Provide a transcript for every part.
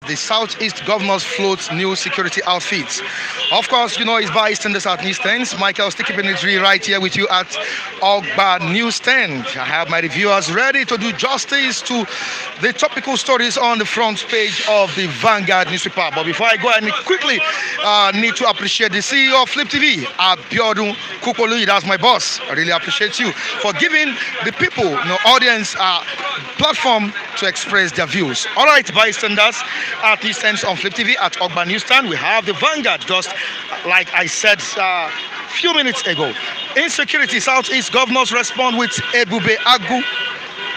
The Southeast Governors float new security outfits. Of course, you know it's Bystanders at Newsstand. Michael Sticky Penitry right here with you at Newsstand. I have my reviewers ready to do justice to the topical stories on the front page of the Vanguard newspaper. But before I go, I quickly need to appreciate the CEO of Fliptv, Abiodun Kukolu. That's my boss. I really appreciate you for giving the people, audience, platform to express their views. All right, Bystanders at Newsstand on Fliptv at Newsstand. We have the Vanguard, just like I said a few minutes ago. Insecurity, Southeast governors respond with Ebube Agu.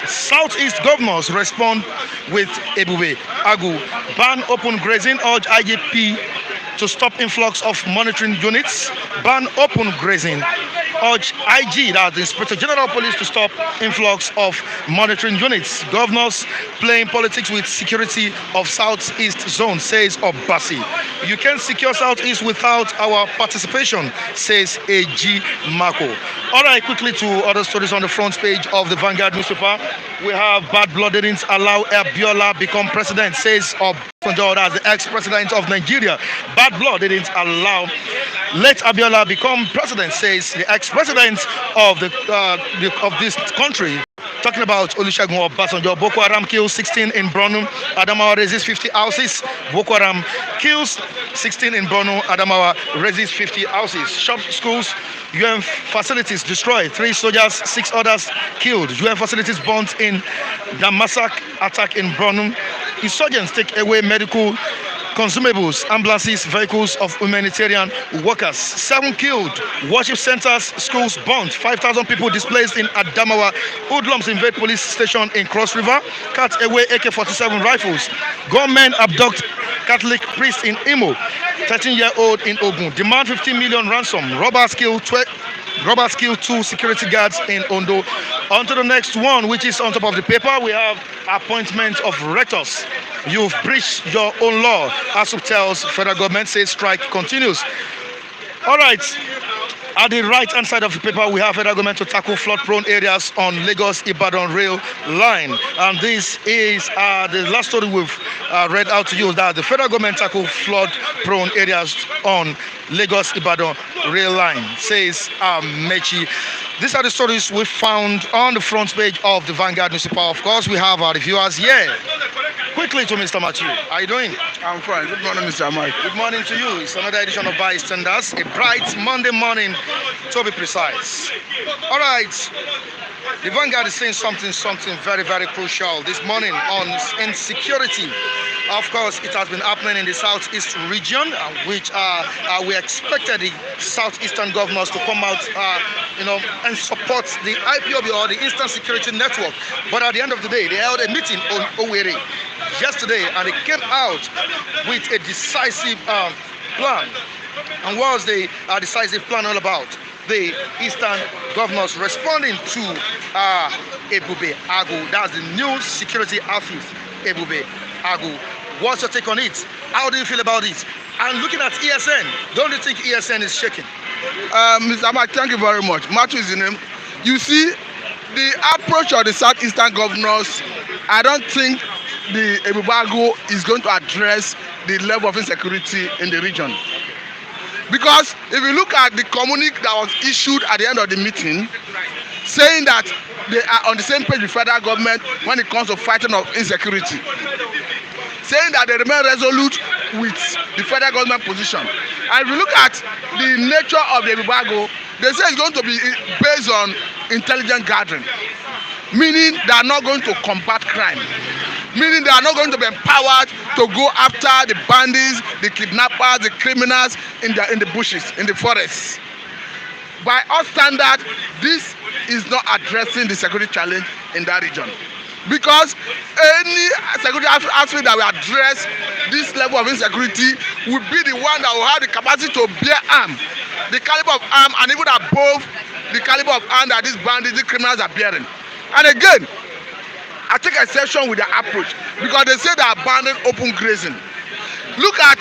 Southeast governors respond with Ebube Agu. Ban open grazing, urge IGP to stop influx of monitoring units. Ban open grazing, urge IG, that's the Inspector General of Police, to stop influx of monitoring units. Governors playing politics with security of Southeast zone, says Obasi. You can secure Southeast without our participation, says AG Marco. All right, quickly to other stories on the front page of the Vanguard newspaper. We have bad blood didn't allow Abiola become president, says Obasanjo, as the ex-president of Nigeria. Bad blood didn't allow let Abiola become president, says the ex-president of this country. Talking about Olusegun Obasanjo. Boko Haram kills 16 in Borno. Adamawa raises 50 houses. Boko Haram kills 16 in Borno. Adamawa raises 50 houses. Shops, schools, UN facilities destroyed. 3 soldiers, 6 others killed. UN facilities burnt in the massacre attack in Borno. Insurgents take away medical consumables, ambulances, vehicles of humanitarian workers. 7 killed. Worship centers, schools burnt. 5,000 people displaced in Adamawa. Hoodlums invade police station in Cross River. Cut away AK-47 rifles. Gunmen abduct Catholic priest in Imo. 13-year-old in Ogun. Demand 15 million ransom. Robbers kill 2 security guards in Ondo. On to the next one, which is on top of the paper. We have appointment of rectors. You've breached your own law. ASUP tells federal government, says strike continues. All right. At the right-hand side of the paper, we have federal government to tackle flood-prone areas on Lagos-Ibadan rail line. And this is the last story we've read out to you, that the federal government tackle flood-prone areas on Lagos-Ibadan rail line, says Mechi. These are the stories we found on the front page of the Vanguard newspaper. Of course, we have our reviewers here. Quickly to Mr. Matthew. How are you doing? I'm fine. Good morning, Mr. Mike. Good morning to you. It's another edition of Bystanders, a bright Monday morning, to be precise. All right. The Vanguard is saying something very, very crucial this morning on insecurity. Of course, it has been happening in the Southeast region, which we expected the Southeastern governors to come out, and support the IPOB, or the Instant Security Network. But at the end of the day, they held a meeting on Owerri yesterday, and they came out with a decisive plan. And what was the decisive plan all about? The Eastern governors responding to Ebube Agu. That's the new security outfit, Ebube Agu. What's your take on it? How do you feel about it? And looking at ESN, don't you think ESN is shaking? Mr. Mike, thank you very much. Matthew is the name. You see, the approach of the Southeastern governors, I don't think the Ebube Agu is going to address the level of insecurity in the region. Because if you look at the communique that was issued at the end of the meeting, saying that they are on the same page with federal government when it comes to fighting of insecurity, saying that they remain resolute with the federal government position. And if you look at the nature of the Ebube Agu, they say it's going to be based on intelligent gathering, meaning they are not going to combat crime, meaning they are not going to be empowered to go after the bandits, the kidnappers, the criminals in the bushes, in the forests. By our standard, this is not addressing the security challenge in that region. Because any security aspect that will address this level of insecurity will be the one that will have the capacity to bear arm, the caliber of arm, and even above the caliber of arm that these bandits, these criminals are bearing. And again, I take exception with their approach, because they say they are banning open grazing. Look at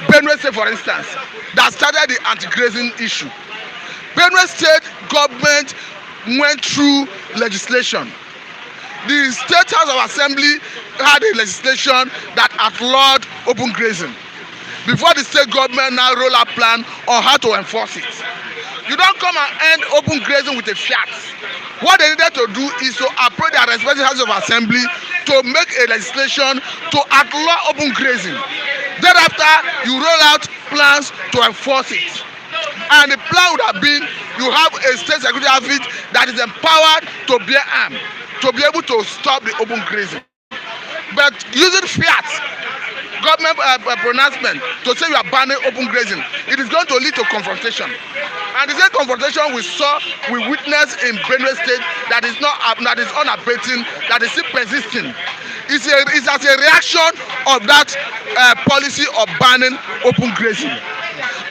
Benue State, for instance, that started the anti-grazing issue. Benue State government went through legislation the State House of Assembly had a legislation that outlawed open grazing before the state government now roll out plan on how to enforce it. You don't come and end open grazing with a fiat. What they needed to do is to approach their respective House of Assembly to make a legislation to outlaw open grazing. Thereafter, you roll out plans to enforce it. And the plan would have been you have a state security outfit that is empowered to bear arms, to be able to stop the open grazing. But using fiat, government pronouncement to say you are banning open grazing, it is going to lead to confrontation. And the same confrontation we witnessed in Benue State that is unabating, that is still persisting. It's as a reaction of that policy of banning open grazing.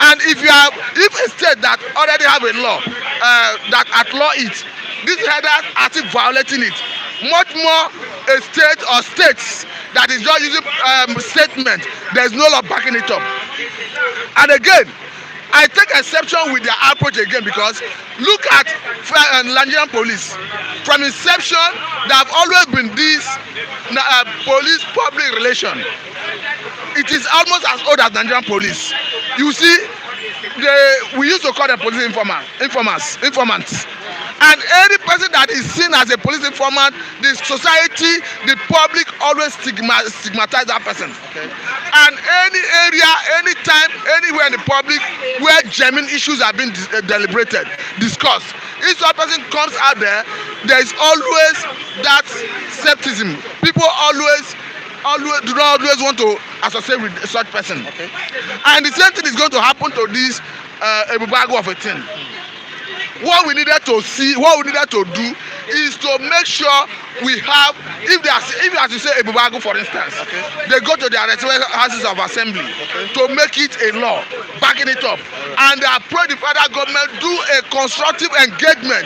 And if a state that already have a law that outlaw it, these headers are still violating it. Much more a state or states that is just using statement, there is no law backing it up. And again, I take exception with their approach again because look at Nigerian police. From inception, there have always been this police public relation. It is almost as old as Nigerian police. You see, we used to call them police informants. And any person that is seen as a police informant, the society, the public always stigmatize that person. Okay. And any area, anytime, anywhere in the public where genuine issues have been deliberated, discussed, if that person comes out there, there is always that skepticism. People do not always want to associate with such person. Okay. And the same thing is going to happen to this Ebubago of a thing. What we needed to do is to make sure we have, if as you say Ebubago for instance, okay, they go to their respective houses of assembly, okay, to make it a law, backing it up, and they approach the federal government, do a constructive engagement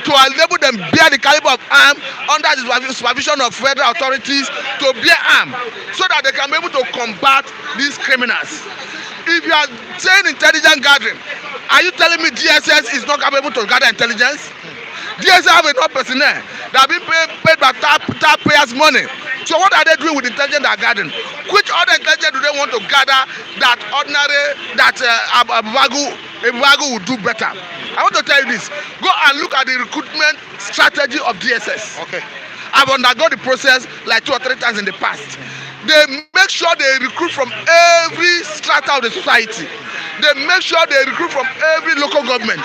to enable them bear the caliber of arm under the supervision of federal authorities to bear arm so that they can be able to combat these criminals. If you are saying intelligence gathering, are you telling me DSS is not able to gather intelligence? DSS have enough personnel that are being paid by taxpayers' money. So what are they doing with intelligence they are gathering? Which other intelligence do they want to gather that Ebubago would do better? I want to tell you this. Go and look at the recruitment strategy of DSS. Okay. I've undergone the process like 2 or 3 times in the past. They make sure they recruit from every strata of the society. They make sure they recruit from every local government,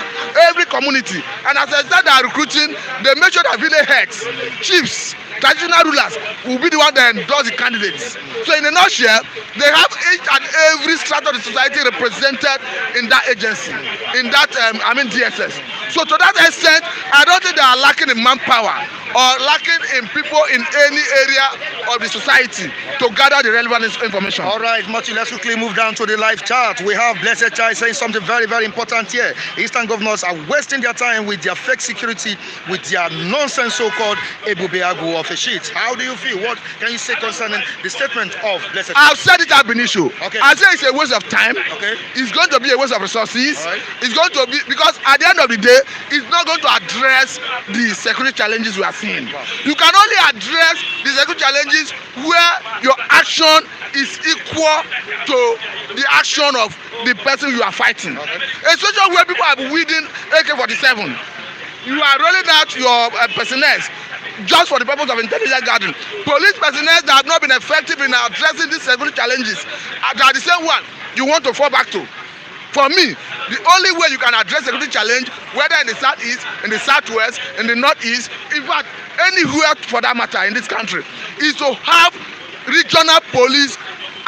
every community. And as I said, they are recruiting, they make sure that village heads, chiefs, traditional rulers will be the one that endorse the candidates. So in a nutshell, they have each and every strata of the society represented in that agency, in that DSS. So to that extent, I don't think they are lacking in manpower or lacking in people in any area of the society to gather the relevant information. All right, Martin, let's quickly move down to the live chat. We have Blessed Chai saying something very, very important here. Eastern governors are wasting their time with their fake security, with their nonsense so-called Ebubeagu of a shit. How do you feel? What can you say concerning the statement of Blessed Chai? I've said it has been issue. Okay. I say it's a waste of time. Okay. It's going to be a waste of resources. Right. It's going to be, because at the end of the day, it's not going to address the security challenges we are seeing. Wow. You can only address the security challenges where your action is equal to the action of the person you are fighting. Okay. A situation where people are wielding AK-47, you are rolling out your personnel just for the purpose of intelligence gathering. Police personnel that have not been effective in addressing these security challenges are the same one you want to fall back to. For me, the only way you can address security challenge, whether in the southeast, in the southwest, in the northeast, in fact, anywhere for that matter in this country, is to have regional police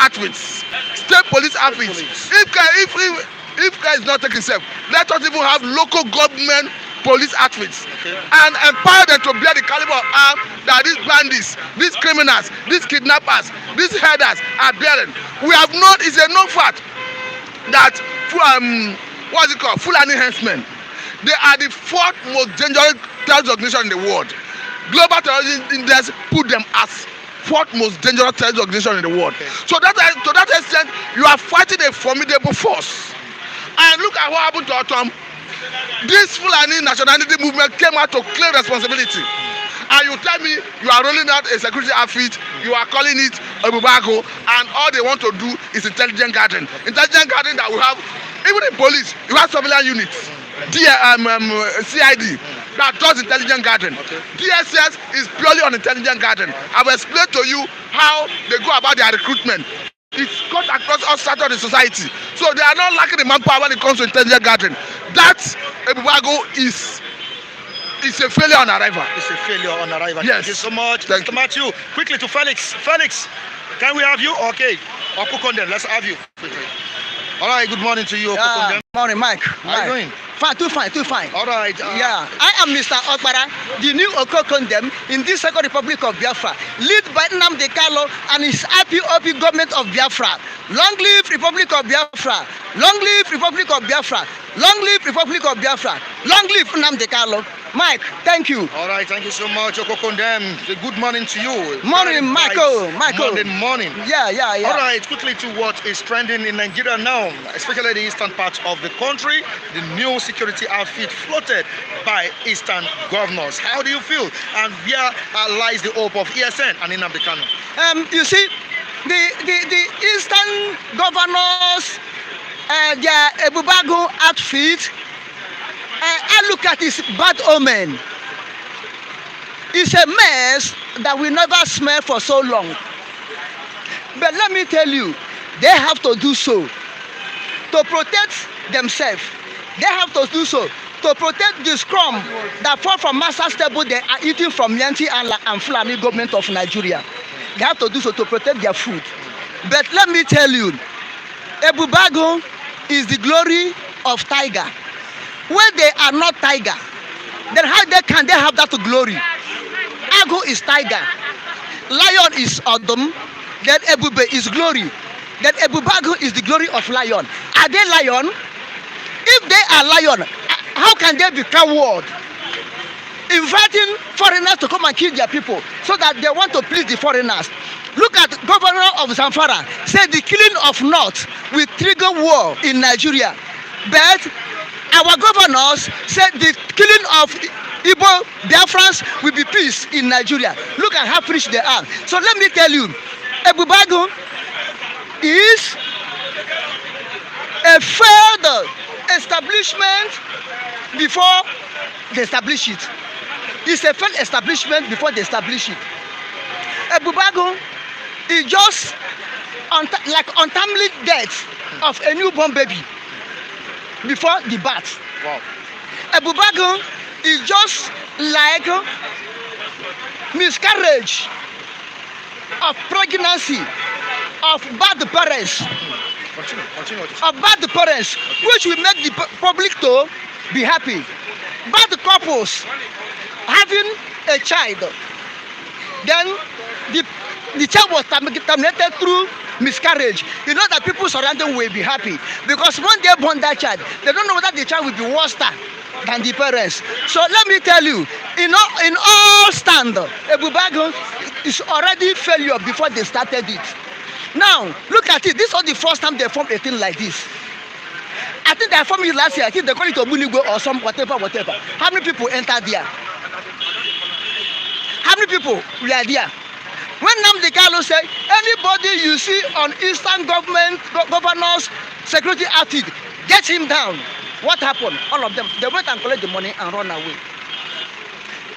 outfits, state police outfits. If care is not taken safe, let us even have local government police outfits, okay, and empower them to bear the caliber of arm that these bandits, these criminals, these kidnappers, these headers are bearing. We have known, it's a known fact that Fulani henchmen, they are the 4th most dangerous terrorist organization in the world. Global Terrorism Index put them as 4th most dangerous terrorist organization in the world. Okay. So to that extent, you are fighting a formidable force. And look at what happened to Autumn. This Fulani nationality movement came out to claim responsibility. and you tell me you are rolling out a security outfit, you are calling it Ebubago, and all they want to do is intelligent gathering. Intelligent gathering that we have, even in police, you have surveillance units, CID, that does intelligent gathering. Okay. DSS is purely on intelligent gathering. I will explain to you how they go about their recruitment. It's cut across all strata of the society. So they are not lacking the manpower when it comes to intelligent gathering. That Ebubago is a failure on arrival. It's a failure on arrival. Yes. Thank you so much, Thank Mr. you. Matthew. Quickly to Felix. Felix, can we have you? Okay. Okukondem, let's have you. Quickly. All right, good morning to you, Okukondem. Morning, Mike. How are you doing? Fine, too fine, too fine. All right. Yeah, I am Mr. Okpara, the new Okokondem in this Second Republic of Biafra, led by Nnamdi Kanu and his IPOP government of Biafra. Long live Republic of Biafra! Long live Republic of Biafra! Long live Republic of Biafra! Long live Nnamdi Kanu! Mike, thank you. All right, thank you so much, Okokondem. Good morning to you. Morning, Very Michael. bright Michael. Monday morning. Yeah. All right, quickly to what is trending in Nigeria now, especially the eastern part of the country. The new security outfit floated by eastern governors. How do you feel? And where lies the hope of ESN and Nnamdi Kanu? You see, the eastern governors, their Ebubago outfit, I look at this bad omen. It's a mess that we never smell for so long. But let me tell you, they have to do so to protect themselves. They have to do so to protect the scrum that fall from master's table they are eating from Yanti and Fulani government of Nigeria. They have to do so to protect their food. But let me tell you, Ebubago is the glory of tiger. When they are not tiger, then how can they have that glory? Ago is tiger, lion is Odom, then Ebube is glory, then Ebubago is the glory of lion. Are they lion? If they are lion, how can they be coward? Inviting foreigners to come and kill their people so that they want to please the foreigners. Look at governor of Zamfara, said the killing of North will trigger war in Nigeria. But our governors said the killing of Igbo Biafrans will be peace in Nigeria. Look at how foolish they are. So let me tell you, Ebubago is a failed establishment before they establish it. It's a failed establishment before they establish it. Ebubago is just like untimely death of a newborn baby before the birth. Wow. Ebubago is just like miscarriage of pregnancy of bad parents. Continue. Of bad parents, which will make the public to be happy. Bad couples having a child, then the child was terminated through miscarriage. You know that people surrounding will be happy because when they born that child, they don't know whether the child will be worse than the parents. So let me tell you, in all stand, Ebubago is already failure before they started it. Now look at it. This was the first time they formed a thing like this. I think they formed it last year. I think they call it Obunigo or some whatever. How many people entered there? How many people were there? When Nnamdi Kanu said, anybody you see on Eastern governors security outfit, get him down. What happened? All of them, they went and collect the money and run away.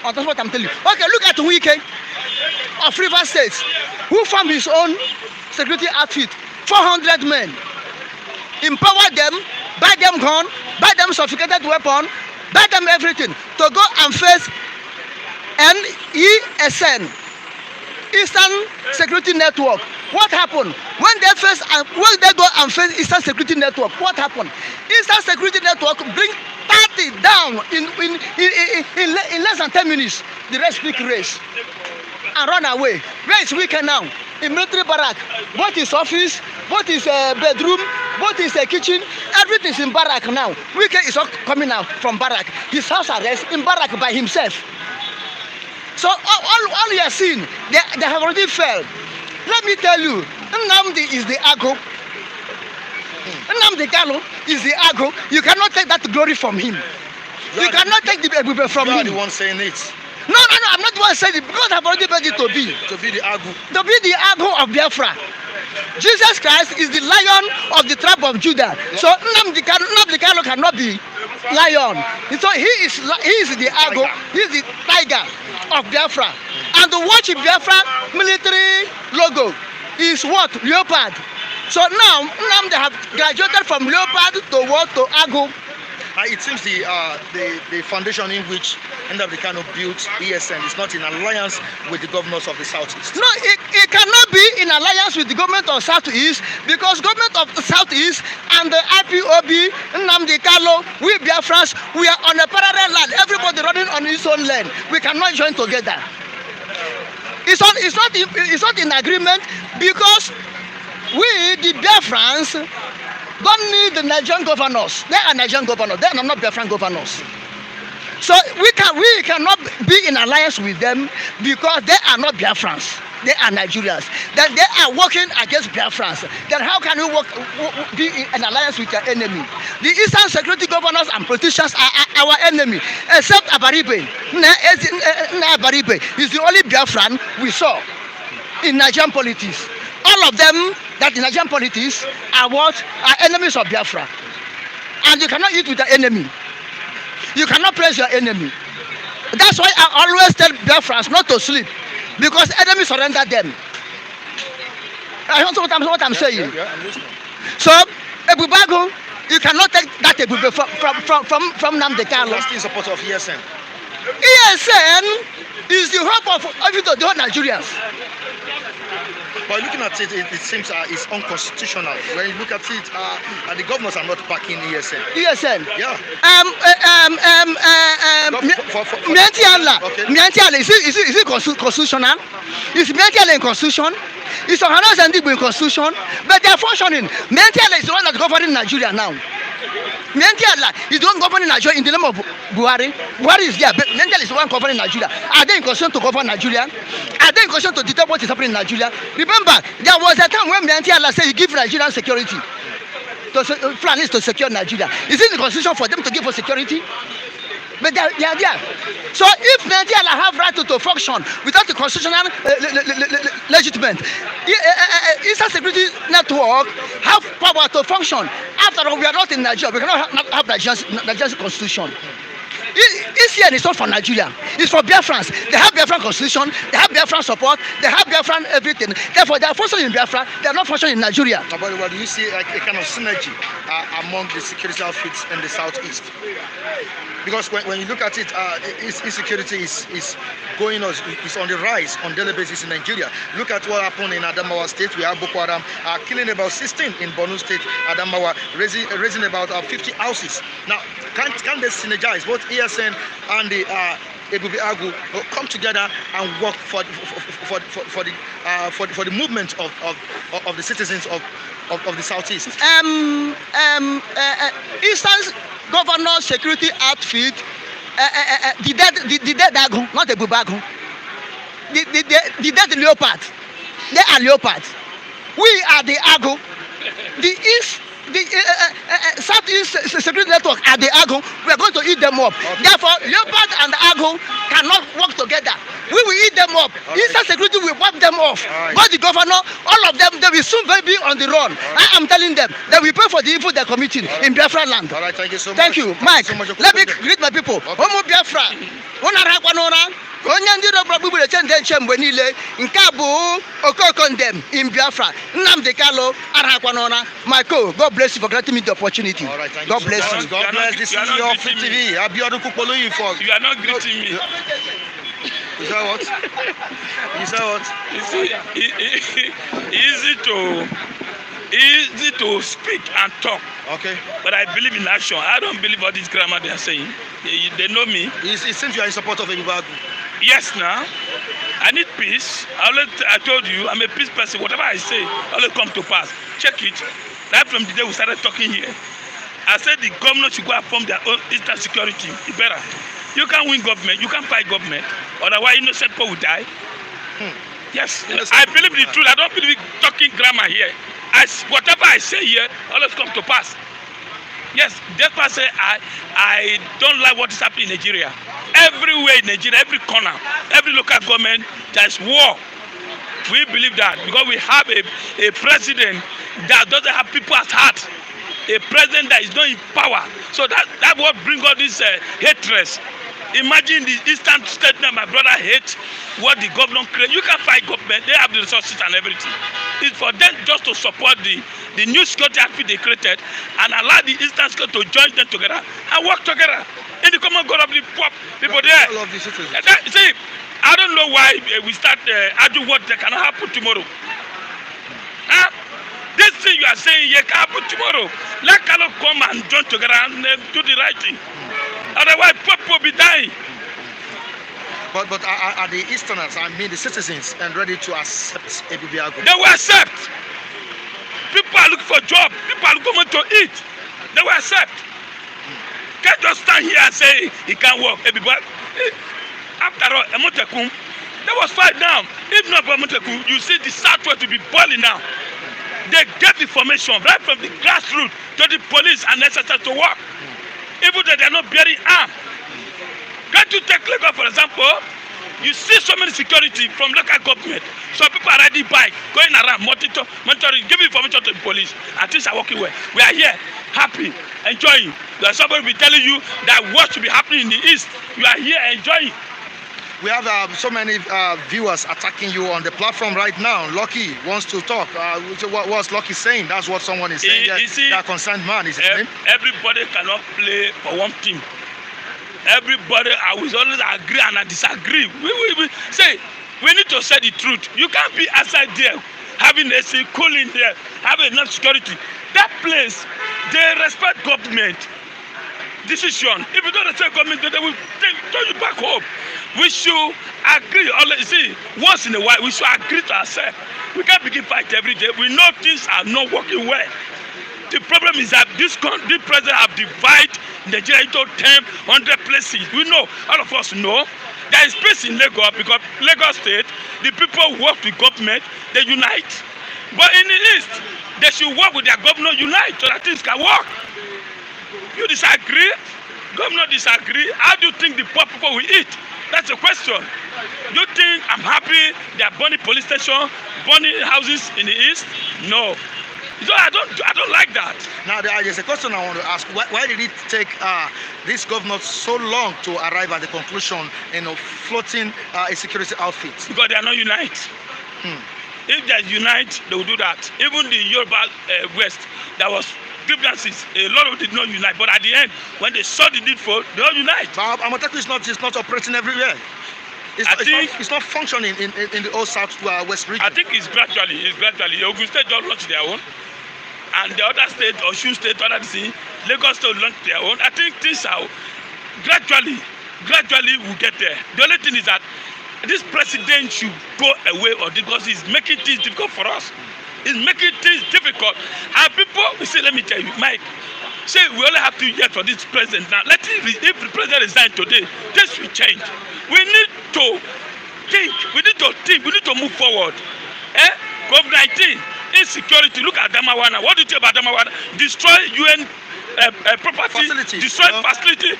Oh, that's what I'm telling you. Okay, look at Wike of River State, who formed his own security outfit, 400 men. Empower them, buy them gun, buy them sophisticated weapon, buy them everything to go and face ESN. Eastern Security Network. What happened when they go and face Eastern Security Network? What happened? Eastern Security Network bring 30 down in less than 10 minutes. The rest speak race and run away. Where is Wike now? In military barrack. Both his office, both his bedroom, both his kitchen, everything is in barrack now. Wike is not coming out from barrack. His house arrest in barrack by himself. So all you are seeing, they have already failed. Let me tell you, Nnamdi is the Ago. Nnamdi Kanu is the Ago. You cannot take that glory from him. You cannot take the Ebube from him. You are the one saying it. No, I'm not the one saying it because I've already made it to be. To be the Agu. To be the Agu of Biafra. Jesus Christ is the lion of the tribe of Judah. So Nnamdi Kanu cannot be lion. So he is the Agu, he is the tiger of Biafra. And the watch Biafra military logo is what? Leopard. So now Nnamdi have graduated from leopard to what? To Agu. It seems the foundation in which Nnamdi Kanu built ESN is not in alliance with the governors of the Southeast. No, it cannot be in alliance with the government of Southeast because government of the Southeast and the IPOB, Nnamdi Kanu, we Biafrans, we are on a parallel land. Everybody running on his own land. We cannot join together. It's not in agreement because we, the Biafrans, don't need the Nigerian governors. They are Nigerian governors. They are not Biafran governors. So we cannot be in alliance with them because they are not Biafrans. They are Nigerians. Then they are working against Biafrans. Then how can we be in an alliance with your enemy? The Eastern security governors and politicians are our enemy, except Abaribe. Abaribe is the only Biafran we saw in Nigerian politics. All of them that in Nigerian politics are what? Are enemies of Biafra. And you cannot eat with the enemy. You cannot praise your enemy. That's why I always tell Biafrans not to sleep. Because enemies surrender them. I don't know what I'm saying. Yeah, I'm listening. So, Ebubago, you cannot take that Ebube from Nnamdi Kanu. Last in support of ESN. ESN is the hope of the whole Nigerians. But looking at it, it seems it's unconstitutional. When you look at it, the governors are not backing ESN. ESN. Yeah. Miantiala, is it constitutional? Is Miantiala in constitution? Is Ohana Zandigbo in constitution? But they are functioning. Miantiala is the one that's governing Nigeria now. Miantiala is the one governing Nigeria in the name of Buhari. Buhari is there, but Miantiala is the one governing Nigeria. Are they in constitution to govern Nigeria? Are they in constitution to determine what is happening in Nigeria? Remember, there was a time when Miantiala said he give Nigerian security. Plan is to secure Nigeria. Is it the constitution for them to give for security? But they are there. So if Nigeria have right to function without the constitutional legitimate, Eastern Security Network have power to function. After all, we are not in Nigeria. We cannot have Nigeria's constitution. ECN is not for Nigeria. It's for Biafrans. They have Biafran constitution. They have Biafran support. They have Biafran everything. Therefore, they are functioning in Biafra. They are not functioning in Nigeria. But do you see like a kind of synergy among the security outfits in the Southeast? Because when you look at it, insecurity is going on, is on the rise on daily basis in Nigeria. Look at what happened in Adamawa State. We have Boko Haram killing about 16 in Borno State, Adamawa, raising about 50 houses. Now, can they synergize both ESN and the Ebube Agu come together and work for the movement of the citizens of the Southeast? Eastern Governor Security Outfit, the dead Agu, not the Bubagu. The dead leopard. They are leopards. We are the Agu. The Southeast Security Network are the Agu. We are going to eat them up. Okay. Therefore, leopard and Agu cannot work together. We will eat them up. Right. Eastern Security will wipe them off. Right. But the governor, all of them, they will soon be on the run. Right. I am telling them, they will pay for the evil they're committing in Biafra land. All right, thank you so much. Thank you, Mike. Thank you so much. Let me greet my people. Homo Biafra. Onye ndị Robo gbubere chende nche mgbe niile nke a bụ Okokondem in Biafra. Nnamdi Kanu arahakwa n'ụra. Michael, God bless you for granting me the opportunity. All right, thank God you bless so you. much. God bless the CEO of Fliptv. Abiodun Kukpoloyin for. You are not greeting me. Is that what? Is that what? Easy to speak and talk. Okay. But I believe in action. I don't believe all this grammar they are saying. They know me. It seems you are in support of Ebube Agu. Yes, now. I need peace. I told you, I'm a peace person. Whatever I say, always come to pass. Check it. Right from the day we started talking here, I said the government should go and form their own Eastern security. It's better. You can't win government. You can't fight government. Otherwise, innocent people will die. Yes. I believe the truth. I don't believe talking grammar here. Whatever I say here, always come to pass. Yes, that's why I say I don't like what is happening in Nigeria. Everywhere in Nigeria, every corner, every local government, there's war. We believe that because we have a president that doesn't have people at heart. A president that is not in power. So that what bring all this hatred. Imagine the instant statement my brother hates what the government create. You can fight government, they have the resources and everything. It's for them just to support the new security outfit they created and allow the instant security to join them together and work together in the common goal of the poor people there. All of the citizens. See, I don't know why we start arguing what that cannot happen tomorrow. Huh? This thing you are saying here can happen tomorrow. Let Kalo come and join together and do the right thing. Otherwise, people will be dying. But are the Easterners, I mean the citizens, and ready to accept Ebubiago? They will accept. People are looking for job. People are looking to eat. They will accept. Can't just stand here and say he can't work. After all, Emotekum, there was fight now. If not for Emotekum, you see the Southwest to be boiling now. They get information right from the grassroots to the police and necessary to work. Even though they are not bearing arms. Can't you take Lagos, for example? You see so many security from local government. So people are riding bike, going around, monitoring, giving information to the police. And things are working well. We are here, happy, enjoying. There's somebody will be telling you that what should be happening in the East. You are here enjoying. We have so many viewers attacking you on the platform right now. Lucky wants to talk. What's Lucky saying? That's what someone is saying. That concerned man is his name. Everybody cannot play for one team. Everybody, I will always agree and I disagree. We say we need to say the truth. You can't be outside there having AC, cooling there, having enough security. That place, they respect government decision. If you don't respect government, they will turn you back home. We should agree. See, once in a while, we should agree to ourselves. We can't begin fight every day. We know things are not working well. The problem is that this president have divided Nigeria into 10, 100 places. We know, all of us know, there is peace in Lagos because Lagos State, the people work with government, they unite. But in the East, they should work with their governor, unite, so that things can work. You disagree? Governor disagree? How do you think the poor people will eat? That's a question. You think I'm happy they are burning police station, burning houses in the East? No. So I don't like that. Now there's a question I want to ask. Why did it take this governor so long to arrive at the conclusion floating a security outfit? Because they are not united. If they unite, they will do that. Even the Yoruba West, there was grievances. A lot of them did not unite. But at the end, when they saw the need for, they all unite. But Amoteku is not operating everywhere. It's not functioning in the old South-West region. I think it's gradually. Ogun State just launched their own. And the other state, Osun State, Lagos State launched their own. I think things are gradually we'll get there. The only thing is that this president should go away because he's making things difficult for us. He's making things difficult. And people, let me tell you, Mike, say we only have 2 years for this president now. If the president resigns today, this will change. We need to think. We need to move forward. COVID-19, insecurity. Look at Damawana. What do you think about Damawana? Destroy UN property, destroy facility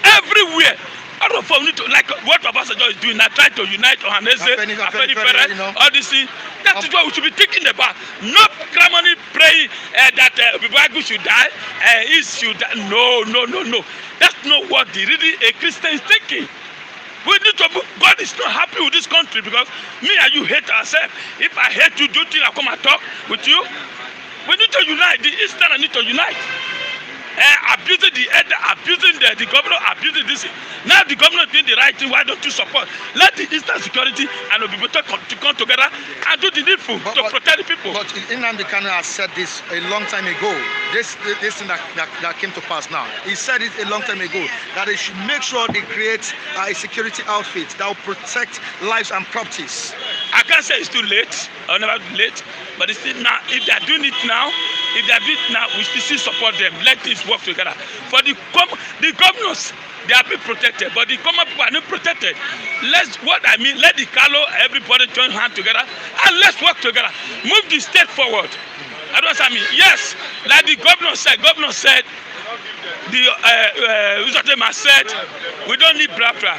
everywhere. I don't know, need to, like what Obasanjo is doing now, trying to unite Ohanese, all this thing. That is what we should be thinking about. Not clamorously praying that Bibagu should die, he should die. No. That's not what a Christian is thinking. We need to move. God is not happy with this country because me and you hate ourselves. If I hate you, do you think I come and talk with you? We need to unite. The Eastern need to unite. Abusing the elder, abusing the governor, abusing this. Now the governor doing the right thing. Why don't you support? Let the Eastern security and the people to come together and do the needful to protect the people. But Nnamdi Kanu has said this a long time ago. This thing that came to pass now. He said it a long time ago that they should make sure they create a security outfit that will protect lives and properties. I can't say it's too late. I'll never be late. But it's still now. If they are doing it now, we still support them. Let this work together. For the governors, they are being protected, but the common people are not protected. Let the Kalo, everybody join hands together, and let's work together. Move the state forward. That's what I mean. Yes, like the governor said, Uzatema said, we don't need Biafra,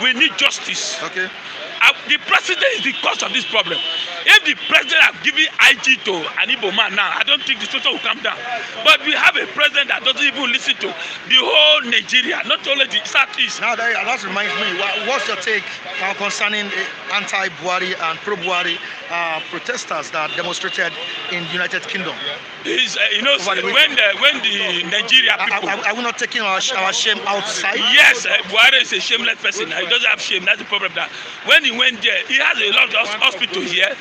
we need justice. Okay. The president is the cause of this problem. If the president have given IG to an Igbo man now, I don't think the situation will come down. But we have a president that doesn't even listen to the whole Nigeria, not only the Southeast. Now that reminds me, what's your take concerning anti-Buhari and pro-Buhari protesters that demonstrated in the United Kingdom? Is when the Nigeria people are we not taking our shame outside? Yes, Buhari is a shameless person. He doesn't have shame. That's the problem. That when he went there, he has a lot of hospitals here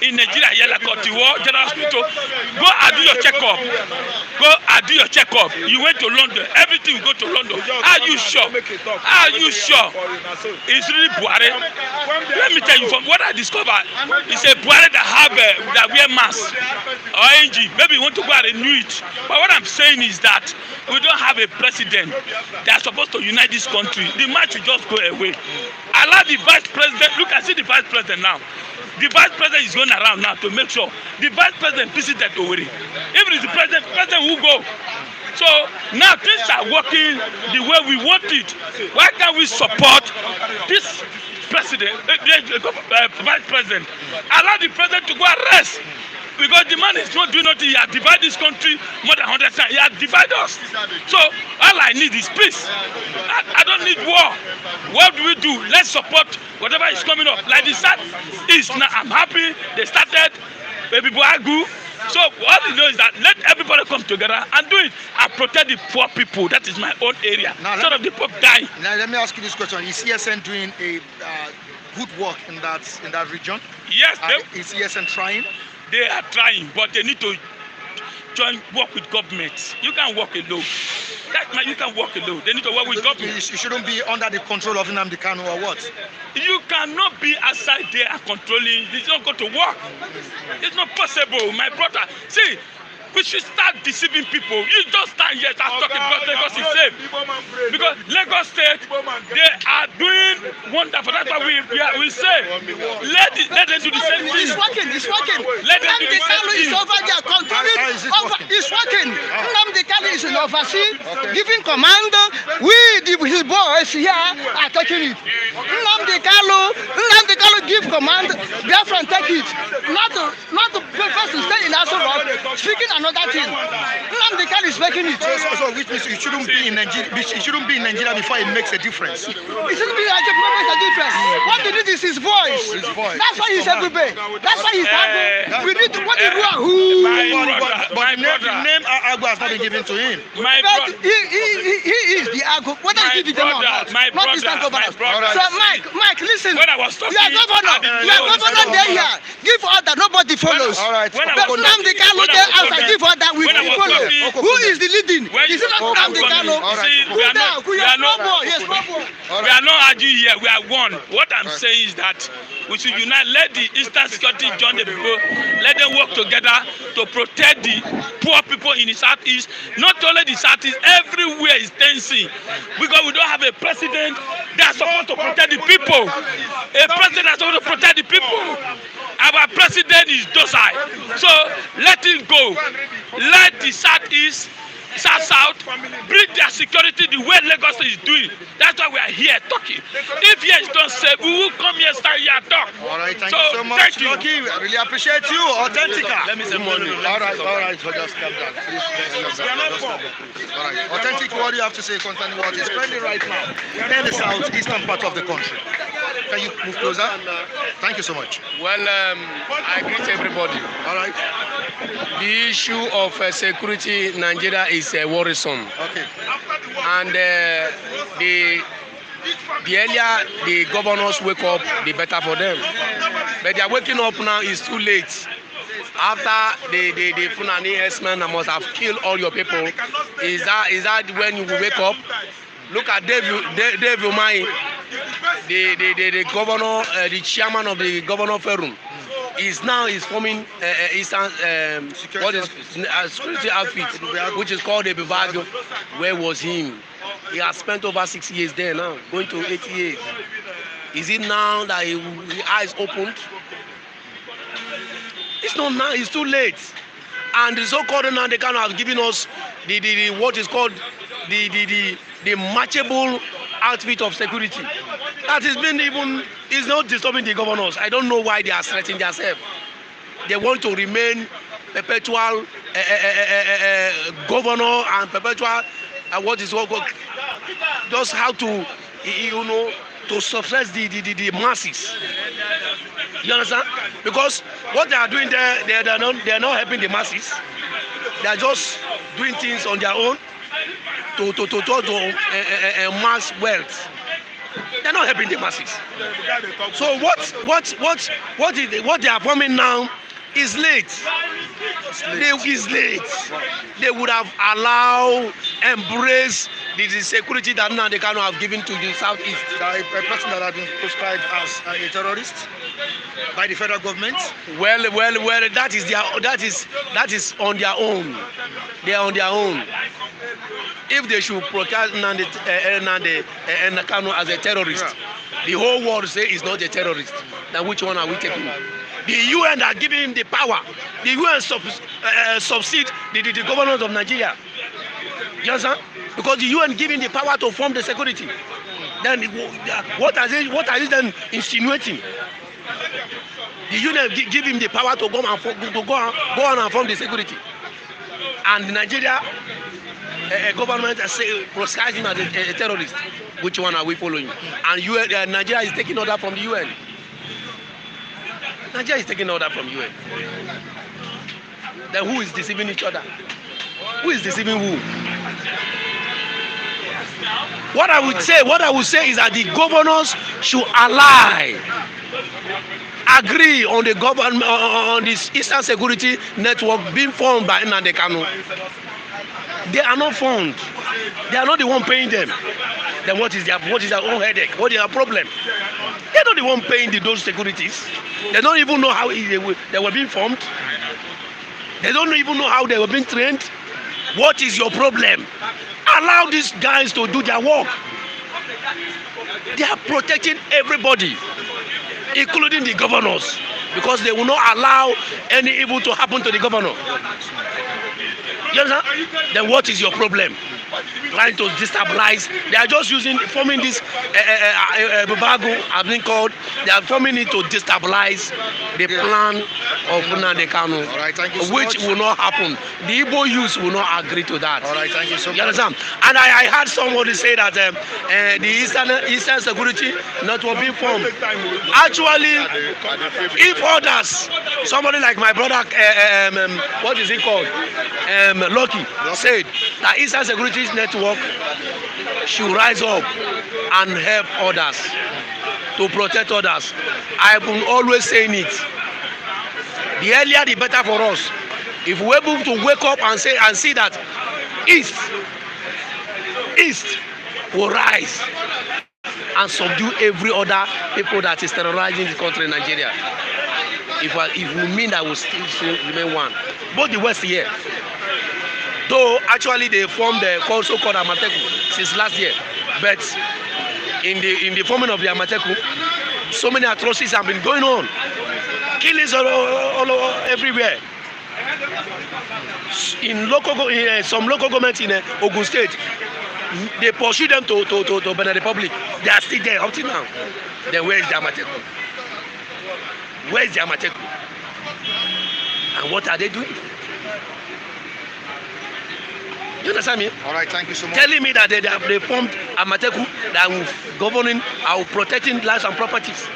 in Nigeria. Here, like Otiwo General Hospital. Go and do your checkup. Go and do your checkup. You went to London. Everything will go to London. Are you sure? Are you sure? It's really Buhari. Let me tell you, from what I discovered, it's a Buhari that wear mask or NG. Maybe you want to go and renew it. But what I'm saying is that we don't have a president that's supposed to unite this country. The match will just go away. Allow the vice president. Look, I see the vice president now. The vice president is going around now to make sure the vice president visited Owerri. If it is the president will go. So now things are working the way we want it. Why can't we support this president, vice president? Allow the president to go and rest. Because the man is not doing nothing. He has divided this country more than 100 times. He has divided us. So all I need is peace. I don't need war. What do we do? Let's support whatever is coming up. Like the South East. Now I'm happy they started. Baby Boagu. So all you know is that let everybody come together and do it and protect the poor people. That is my own area. Instead of the poor dying. Now let me ask you this question: is ESN doing a good work in that region? Yes. Is ESN trying? They are trying, but they need to work with government. You can't work alone. You can't work alone. They need to work with government. You shouldn't be under the control of Nnamdi Kanu or what? You cannot be outside there and controlling. It's not going to work. It's not possible, my brother. See, we should start deceiving people. You just stand here and talk about Lagos is safe. Because Lagos State, they are doing wonderful. That's why we say, let them do the same thing. It's working. Let them do the Nnamdi Kanu same is thing. over there controlling. It's working. Nnamdi Kanu is in overseas, giving command. His boys here are taking it. Nnamdi Kanu give command. Biafran take it. Not to first to stay in Aso Rock, speaking another thing. Nnamdi Kanu is making it. So which means you shouldn't be in Nigeria. You shouldn't be in Nigeria before it makes a difference. It shouldn't be makes a difference. What they need is his voice. That's why he's everywhere. That's why he's happy. We need to what he do. But the name Agbo has not been given to him. But he is the Agbo. Whether he give it or not. Not Eastern governor. So Mike, listen. When I was talking, you are governor there here. Give order, nobody follows. All right. But Nnamdi Kanu there outside, give order, we follow. Who is the leading? Is it not Nnamdi Kanu? We are not arguing here. We are one. What I'm saying is that we should unite. Let the Eastern Security join the people. Let them work together to protect the poor people in the Southeast. Not only the Southeast, everywhere is tensing. Because we don't have a president that's supposed to protect the people. A president that's supposed to protect the people. Our president is docile. So let him go. Let the Southeast, South, bring their security the way Lagos is doing. That's why we are here talking. If here is not safe, we will come here, start here and talk. All right, thank you so much. Thank you. Lucky, I really appreciate you. Authentica. Let me say money. All right, so just calm down. All right, Authentic, what do you have to say concerning what is trending right now in the southeastern part of the country? Can you move closer? Thank you so much. Well, I greet everybody. All right. The issue of security in Nigeria is worrisome. Okay. And the earlier the governors wake up, the better for them. But they are waking up now, it's too late. After the Fulani herdsmen must have killed all your people, is that when you will wake up? Look at Dave Umahi, the governor, the chairman of the governor forum. Is forming Eastern security outfit, which is called the Bivago. Where was him? He has spent over 6 years there now, going to 8 years. Is it now that his eyes opened? It's not now. It's too late. And the so-called Nnamdi Kanu have given us the what is called the matchable outfit of security. That is not disturbing the governors. I don't know why they are stretching themselves. They want to remain perpetual governor and perpetual just how to to suppress the masses. You understand? Because what they are doing there, they are not helping the masses. They are just doing things on their own to mass wealth. They are not helping the masses. So what they are forming now is late. Is late. They would have embraced the security that now they cannot have given to the southeast. A person that has been proscribed as a terrorist by the federal government. Well, that is on their own. They are on their own. If they should proclaim Nnamdi Kanu as a terrorist, the whole world say he's not a terrorist. Then which one are we taking? The UN are giving him the power. The UN subside the governors of Nigeria. You understand? Because the UN giving the power to form the security. Then what are they then insinuating? The UN give him the power to go on and form the security. And Nigeria government proscribes him as a terrorist. Which one are we following? And Nigeria is taking order from the UN. Nigeria is taking order from UN. Then who is deceiving each other? Who is deceiving who? What I would say is that the governors should agree on the government on this Eastern Security Network being formed by Nnamdi Kanu. They are not formed. They are not the one paying them. Then what is their own headache? What is their problem? They are not the one paying those securities. They don't even know how they were being formed. They don't even know how they were being trained. What is your problem? Allow these guys to do their work. They are protecting everybody, including the governors, because they will not allow any evil to happen to the governor. You understand? Then what is your problem? Trying to destabilize. They are just forming this Bubagu has been called. They are forming it to destabilize the plan of Nnamdi Kanu, which will not happen. The Igbo youth will not agree to that. All right, thank you so much. You understand? And I heard somebody say that the Eastern Security Network being formed. Actually, if others, somebody like my brother, what is he called? Lucky said that Eastern Security Network should rise up and help others, to protect others. I've been always saying it. The earlier the better for us. If we're able to wake up and see that East will rise and subdue every other people that is terrorizing the country in Nigeria. If we mean that we'll still remain one. Both the West here. Though actually they formed the so-called Amateku since last year, but in the forming of the Amateku, so many atrocities have been going on, killings all everywhere. In some local governments in Ogun State, they pursue them to Benin Republic. They are still there up till now. Then where is the Amateku? Where is the Amateku? And what are they doing? You understand me? All right, thank you so much. Telling me that they formed Amateku that will governing, are protecting lives and properties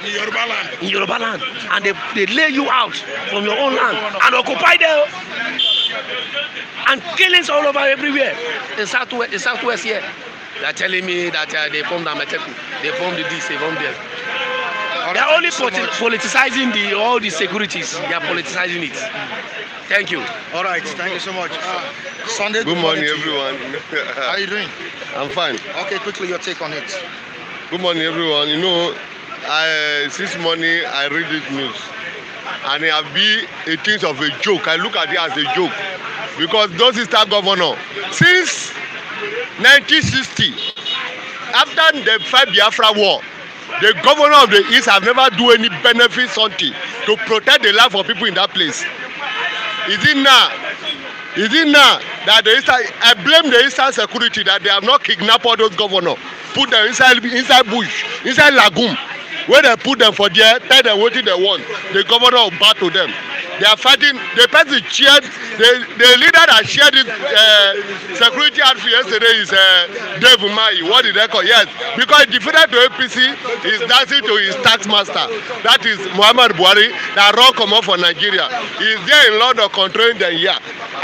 in Yoruba land, and they lay you out from your own land and occupy them, and killings all over everywhere in southwest here. They are telling me that they formed Amateku, they formed this, they formed that. They are only politicizing all the securities. They are politicizing it. Thank you. All right, thank you so much. Sunday. Good morning, everyone. How are you doing? I'm fine. Okay, quickly your take on it. Good morning, everyone. You know, since morning I read this news, and it have been a thing of a joke. I look at it as a joke because those Eastern governors, since 1960, after the fight Biafra war, the governor of the East have never do any benefit something to protect the life of people in that place. Is it now Is it now that the Eastern, I blame the Eastern security that they have not kidnapped all those governors, put them inside bush, inside lagoon, where they put them for there, tell them what they want. The governor will bow to them. They are fighting. The person cheered. The leader that shared this security outfit yesterday is Dave Umahi. What did they call? Yes, because defeated to APC is dancing to his tax master. That is Muhammad Buhari that run come up for Nigeria. He is there in London controlling them here,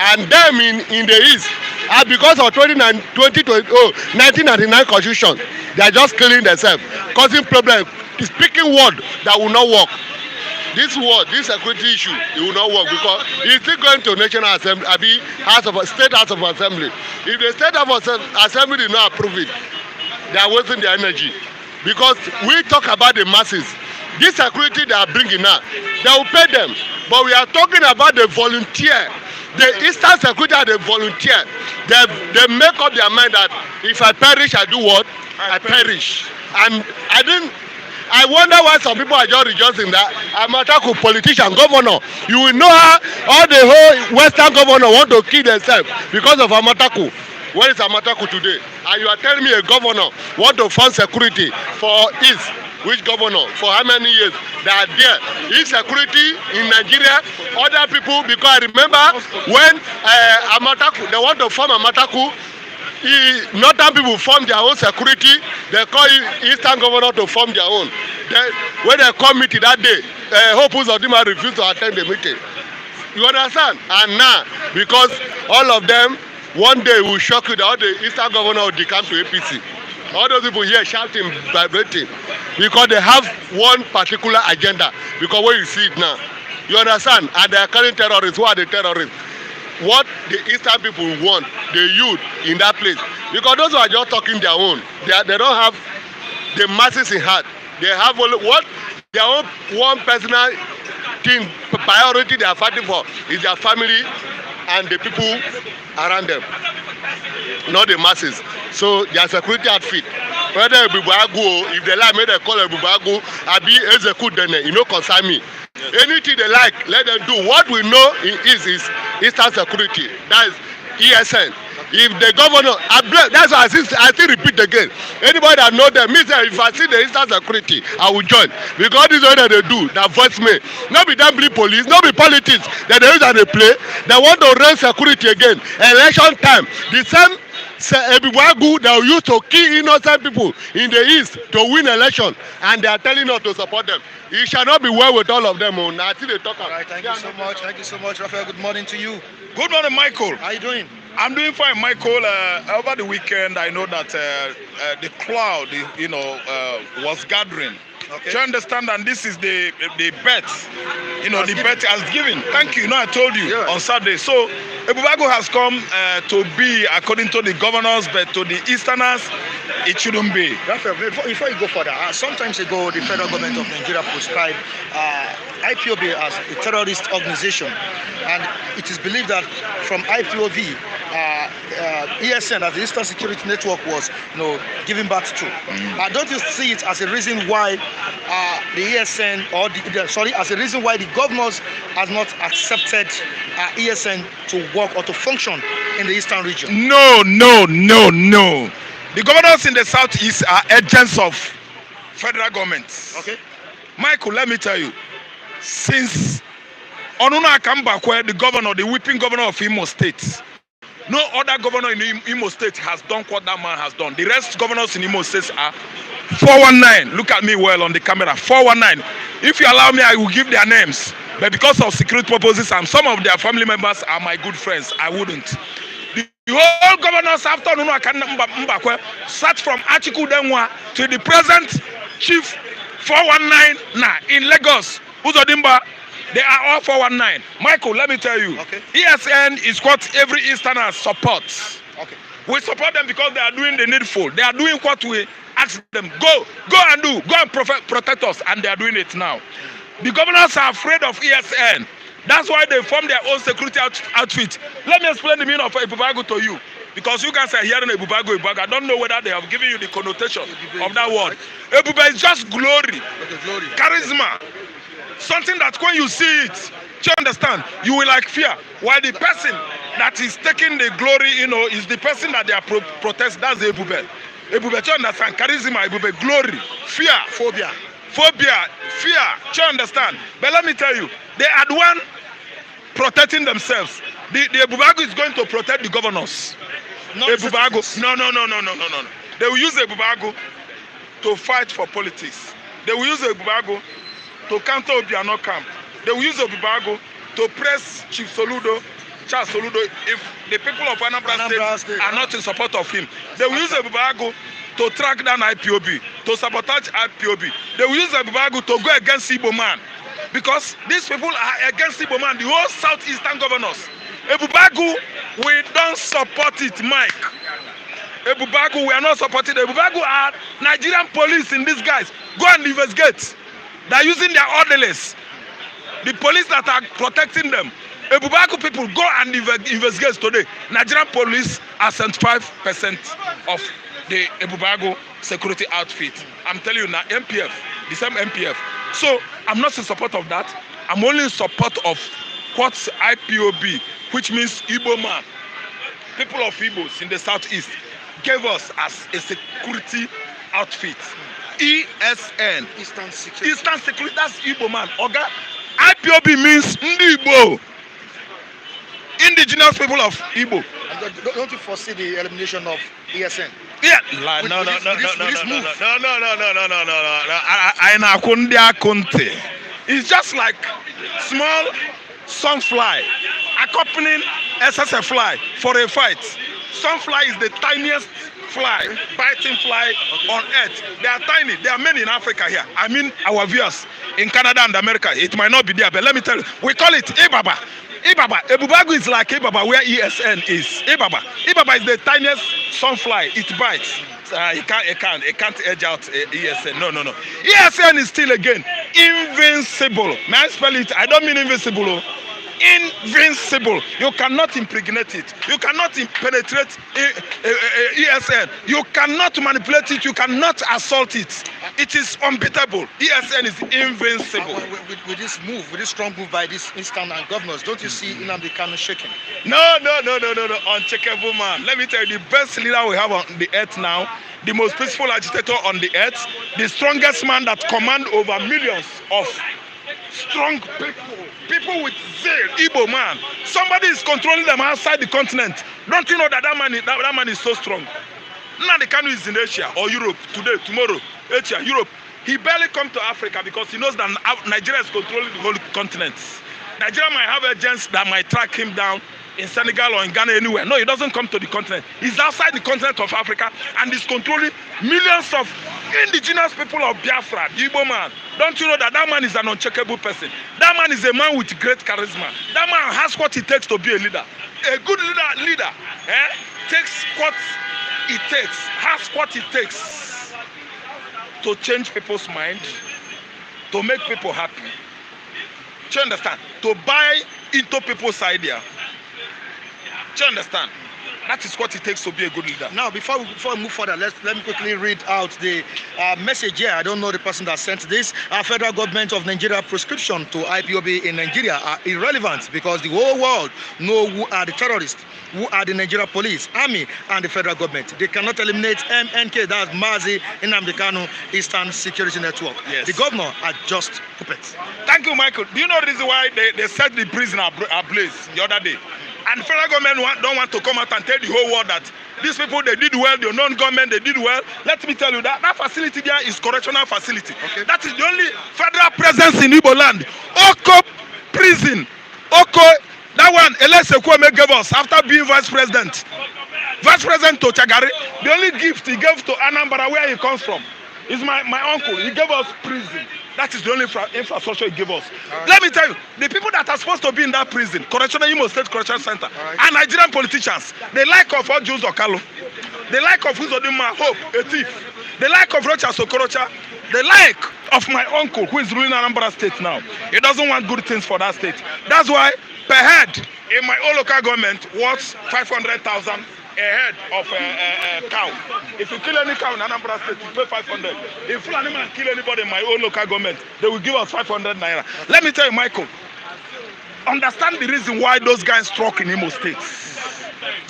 and them in the east. And because of 1999 constitution, they are just killing themselves, causing problems, speaking word that will not work. This security issue, it will not work because it's still going to National Assembly, State House of Assembly. If the State House of Assembly did not approve it, they are wasting their energy. Because we talk about the masses. This security they are bringing now, they will pay them. But we are talking about the volunteer. The Eastern security are the volunteer. They make up their mind that if I perish, I do what? I perish. And I wonder why some people are just rejoicing that Amataku politician, governor. You will know how all the whole Western governor want to kill themselves because of Amataku. Where is Amataku today? And you are telling me a governor want to fund security for East. Which governor? For how many years? They are there. Insecurity in Nigeria, other people, because I remember when Amataku, they want to form Amataku, northern people form their own security. They call Eastern governor to form their own. When they come meeting that day, Hope Uzodinma refused to attend the meeting. You understand? And now, because all of them, one day will shock you that all the Eastern governor will decamp to APC. All those people here shouting, vibrating, because they have one particular agenda. Because when you see it now, you understand? And they are carrying terrorists. Who are the terrorists? What the Eastern people want, the youth in that place, because those who are just talking their own, they don't have the masses in heart. They have only what their own one personal thing, priority they are fighting for is their family and the people around them, not the masses. So their security outfit, whether Ebubago, if they like, may they call Ebubago, Abi execute them, you know, concern me. Anything they like, let them do. What we know is Eastern security. That is ESN. If the governor, that's why I still repeat again. Anybody that know them, me say if I see the Eastern security, I will join. Because this is what they do, that voice me. Not be them blue police, not be politics that they use and they play. They want to run security again. Election time. The same Ebubagu that used to kill innocent people in the east to win election, and they are telling us to support them. It shall not be well with all of them. Now, they talk. All right, thank you so much. Thank you so much, Raphael. Good morning to you. Good morning, Michael. How are you doing? I'm doing fine, Michael. Over the weekend, I know that the crowd, was gathering. Okay. Do you understand? And this is the bet. The bet has given. Thank you. I told you on Saturday. So Ebubago has come to be according to the governors, but to the Easterners, it shouldn't be. Raphael, before you go further, some time ago, the federal government of Nigeria prescribed IPOB as a terrorist organization, and it is believed that from IPOB, ESN, as the Eastern Security Network, was given birth to. Don't you see it as a reason why the ESN as a reason why the governors has not accepted ESN to work or to function in the Eastern region? No. The governors in the Southeast are agents of federal government. Okay. Michael, let me tell you, since Onuna Akambakwe, the whipping governor of Imo State, no other governor in Imo State has done what that man has done. The rest governors in Imo State are 419. Look at me well on the camera. 419. If you allow me, I will give their names. But because of security purposes and some of their family members are my good friends, I wouldn't. The whole governors after Onuna Akambakwe start from Achiku Denwa to the present chief 419 now in Lagos, Uzodinma. They are all 419. Michael, let me tell you, ESN is what every Easterner supports. Okay. We support them because they are doing the needful. They are doing what we ask them. Go and do. Go and protect us. And they are doing it now. The governors are afraid of ESN. That's why they form their own security outfit. Let me explain the meaning of Ebubago to you. Because you guys are hearing Ebubago. I don't know whether they have given you the connotation of that word. Ebubago is just glory, charisma. Something that when you see it, do you understand? You will like fear. While the person that is taking the glory, is the person that they are protest. That's the Ebube. Ebube, do you understand? Charisma, Ebube, glory, fear, phobia, fear. Do you understand? But let me tell you, they had one protecting themselves. The Ebubago is going to protect the governors. Ebubago, no. They will use Ebubago to fight for politics. They will use Ebubago to counter Obiano camp. They will use Ebubago to press Chief Soludo, Charles Soludo, if the people of Anambra State are not in support of him. They will use Ebubago to track down IPOB, to sabotage IPOB. They will use Ebubago to go against Igbo man. Because these people are against Igbo man, the whole southeastern governors. Ebubago, we don't support it, Mike. Ebubago, we are not supporting it. Ebubago are Nigerian police in these guys. Go and investigate. They are using their orderlies. The police that are protecting them. Ebubago people, go and investigate today. Nigerian police are 75% of the Ebubago security outfit. I'm telling you now, MPF, the same MPF. So I'm not in support of that. I'm only in support of what's IPOB, which means Igbo man. People of Igbos in the southeast gave us as a security outfit. ESN. Eastern Security. That's Igbo man. Oga. IPOB means Ndi Igbo. Indigenous people of Igbo. Don't you foresee the elimination of ESN? Yeah. No. It's just like small sunfly accompanying SSF fly for a fight. Sunfly is the tiniest fly, biting fly on earth. They are tiny. There are many in Africa here. I mean our viewers in Canada and America. It might not be there, but let me tell you, we call it Ibaba. Ibaba. Ebubago is like Ibaba where ESN is. Ibaba. Ibaba is the tiniest sunfly. It bites. It can't edge out ESN. No. ESN is still again invincible. May I spell it? I don't mean invincible. Invincible. You cannot impregnate it. You cannot penetrate ESN. You cannot manipulate it. You cannot assault it. It is unbeatable. ESN is invincible. With this move, with this strong move by these Eastern governors, don't you see Nnamdi Kanu shaking? No. Uncheckable man. Let me tell you, the best leader we have on the earth now, the most peaceful agitator on the earth, the strongest man that command over millions of strong people with zeal, Igbo man. Somebody is controlling them outside the continent. Don't you know that man is so strong? Nnamdi Kanu is in Asia or Europe today, tomorrow, Asia, Europe. He barely come to Africa because he knows that Nigeria is controlling the whole continent. Nigeria might have agents that might track him down in Senegal or in Ghana, anywhere. No, he doesn't come to the continent. He's outside the continent of Africa and he's controlling millions of indigenous people of Biafra, the Igbo man. Don't you know that man is an uncheckable person? That man is a man with great charisma. That man has what it takes to be a leader. A good leader takes what it takes, has what it takes to change people's mind, to make people happy. Do you understand? To buy into people's idea. Do you understand? That is what it takes to be a good leader. Now, before we move further, let me quickly read out the message here. I don't know the person that sent this. Federal government of Nigeria prescription to IPOB in Nigeria are irrelevant because the whole world know who are the terrorists, who are the Nigeria police, army, and the federal government. They cannot eliminate MNK, that's Mazi Nnamdi Kanu Eastern Security Network. Yes. The governor are just puppets. Thank you, Michael. Do you know the reason why they set the prison ablaze the other day? And the federal government don't want to come out and tell the whole world that these people, they did well, the non-government, they did well. Let me tell you that facility there is correctional facility. Okay. That is the only federal presence in Igbo land. Oko prison. Oko, that one, Elese Kwame gave us after being vice president. Vice President to Chagari, the only gift he gave to Anambra, where he comes from, is my uncle. He gave us prison. That is the only infrastructure he gave us. Right. Let me tell you, the people that are supposed to be in that prison, Correctional Imo State Correctional Center, and Nigerian politicians, they like of Ojus Okalo, they like of Uzodima Hope, a thief, they like of Rocha Sokorocha, they like of my uncle who is ruling Anambra State now. He doesn't want good things for that state. That's why per head in my own local government worth 500,000 a head of a cow. If you kill any cow in Anambra State, you pay 500. If Fulani man kill anybody in my own local government, they will give us 500 naira. Let me tell you, Michael, understand the reason why those guys struck in Imo State.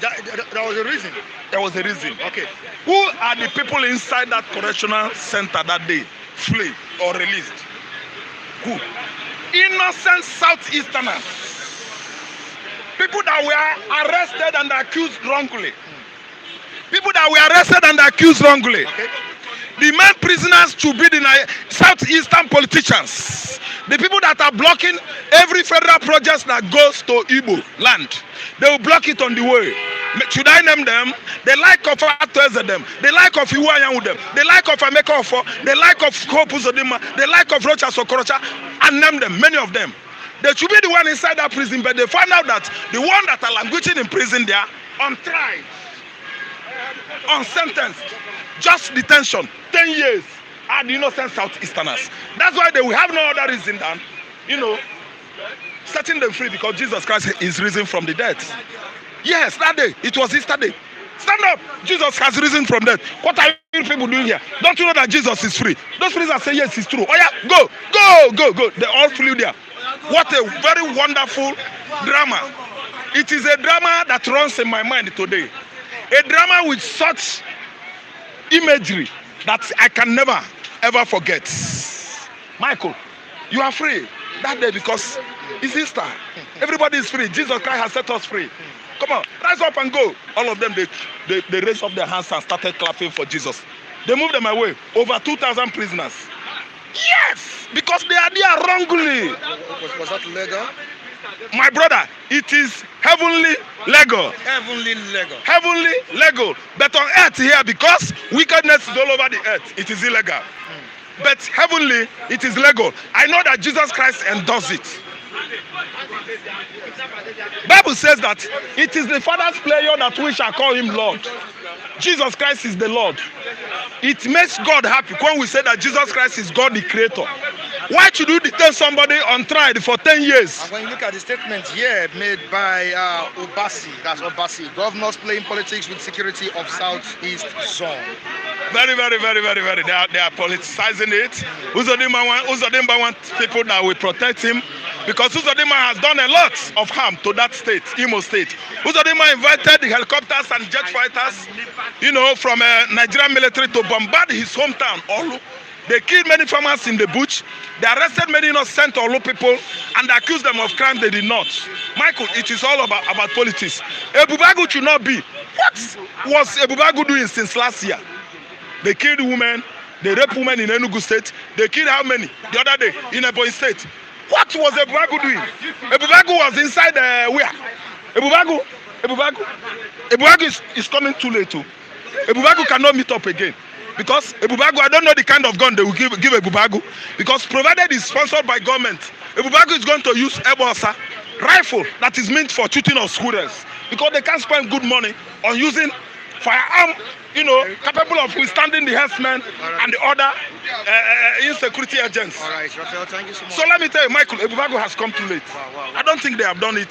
That was a reason. There was a reason. Okay. Who are the people inside that correctional center that day, flee or released? Who? Innocent Southeasterners. People that were arrested and accused wrongly. People that were arrested and accused wrongly. Okay. The main prisoners to be the Southeastern politicians. The people that are blocking every federal project that goes to Igbo land. They will block it on the way. Should I name them? The like of Atwezedem, the like of Iwayangudem, the like of Ameka Ofo, the like of Hope Uzodinma, the like of Rocha Sokorocha, and name them, many of them. They should be the one inside that prison, but they find out that the one that are languishing in prison there, untried, unsentenced, just detention, 10 years, are the innocent Southeasterners. That's why they will have no other reason than, setting them free because Jesus Christ is risen from the dead. Yes, that day, it was Easter day. Stand up, Jesus has risen from death. What are you people doing here? Don't you know that Jesus is free? Those prisoners say yes, it's true. Oh yeah, go. They all flew there. What a very wonderful drama. It is a drama that runs in my mind today. A drama with such imagery that I can never ever forget. Michael, you are free that day because it's Easter. Everybody is free. Jesus Christ has set us free. Come on, rise up and go. All of them, they raised up their hands and started clapping for Jesus. They moved them away. Over 2,000 prisoners. Yes, because they are there wrongly. Was that legal? My brother, it is heavenly legal. Heavenly legal. Heavenly legal. But on earth here, because wickedness is all over the earth, it is illegal. But heavenly, it is legal. I know that Jesus Christ endorsed it. Bible says that it is the Father's pleasure that we shall call him Lord. Jesus Christ is the Lord. It makes God happy when we say that Jesus Christ is God the Creator. Why should you detain somebody untried for 10 years? And when you look at the statement here made by Obasi, that's Obasi, governors playing politics with security of Southeast Zone. Very. They are politicizing it. Uzodimma wants people that will protect him because Uzodimma has done a lot of harm to that state, Imo State. Uzodimma invited the helicopters and jet fighters, from Nigerian military to bombard his hometown, Olu. They killed many farmers in the bush. They arrested many innocent Olu people and accused them of crime they did not. Michael, it is all about politics. Ebubagu should not be. What was Ebubagu doing since last year? They killed women. They raped women in Enugu State. They killed how many? The other day in Ebonyi State. What was Ebubagu doing? Ebubagu was inside where? Ebubagu is coming too late too. Ebubagu cannot meet up again. Because Ebubagu, I don't know the kind of gun they will give Ebubagu. Because provided it's sponsored by government, Ebubagu is going to use Ebosa rifle that is meant for shooting of squirrels. Because they can't spend good money on using firearm, capable of withstanding the herdsmen and the other insecurity agents. All right, Raphael, thank you so much. So let me tell you, Michael, Ebubagu has come too late. Wow. I don't think they have done it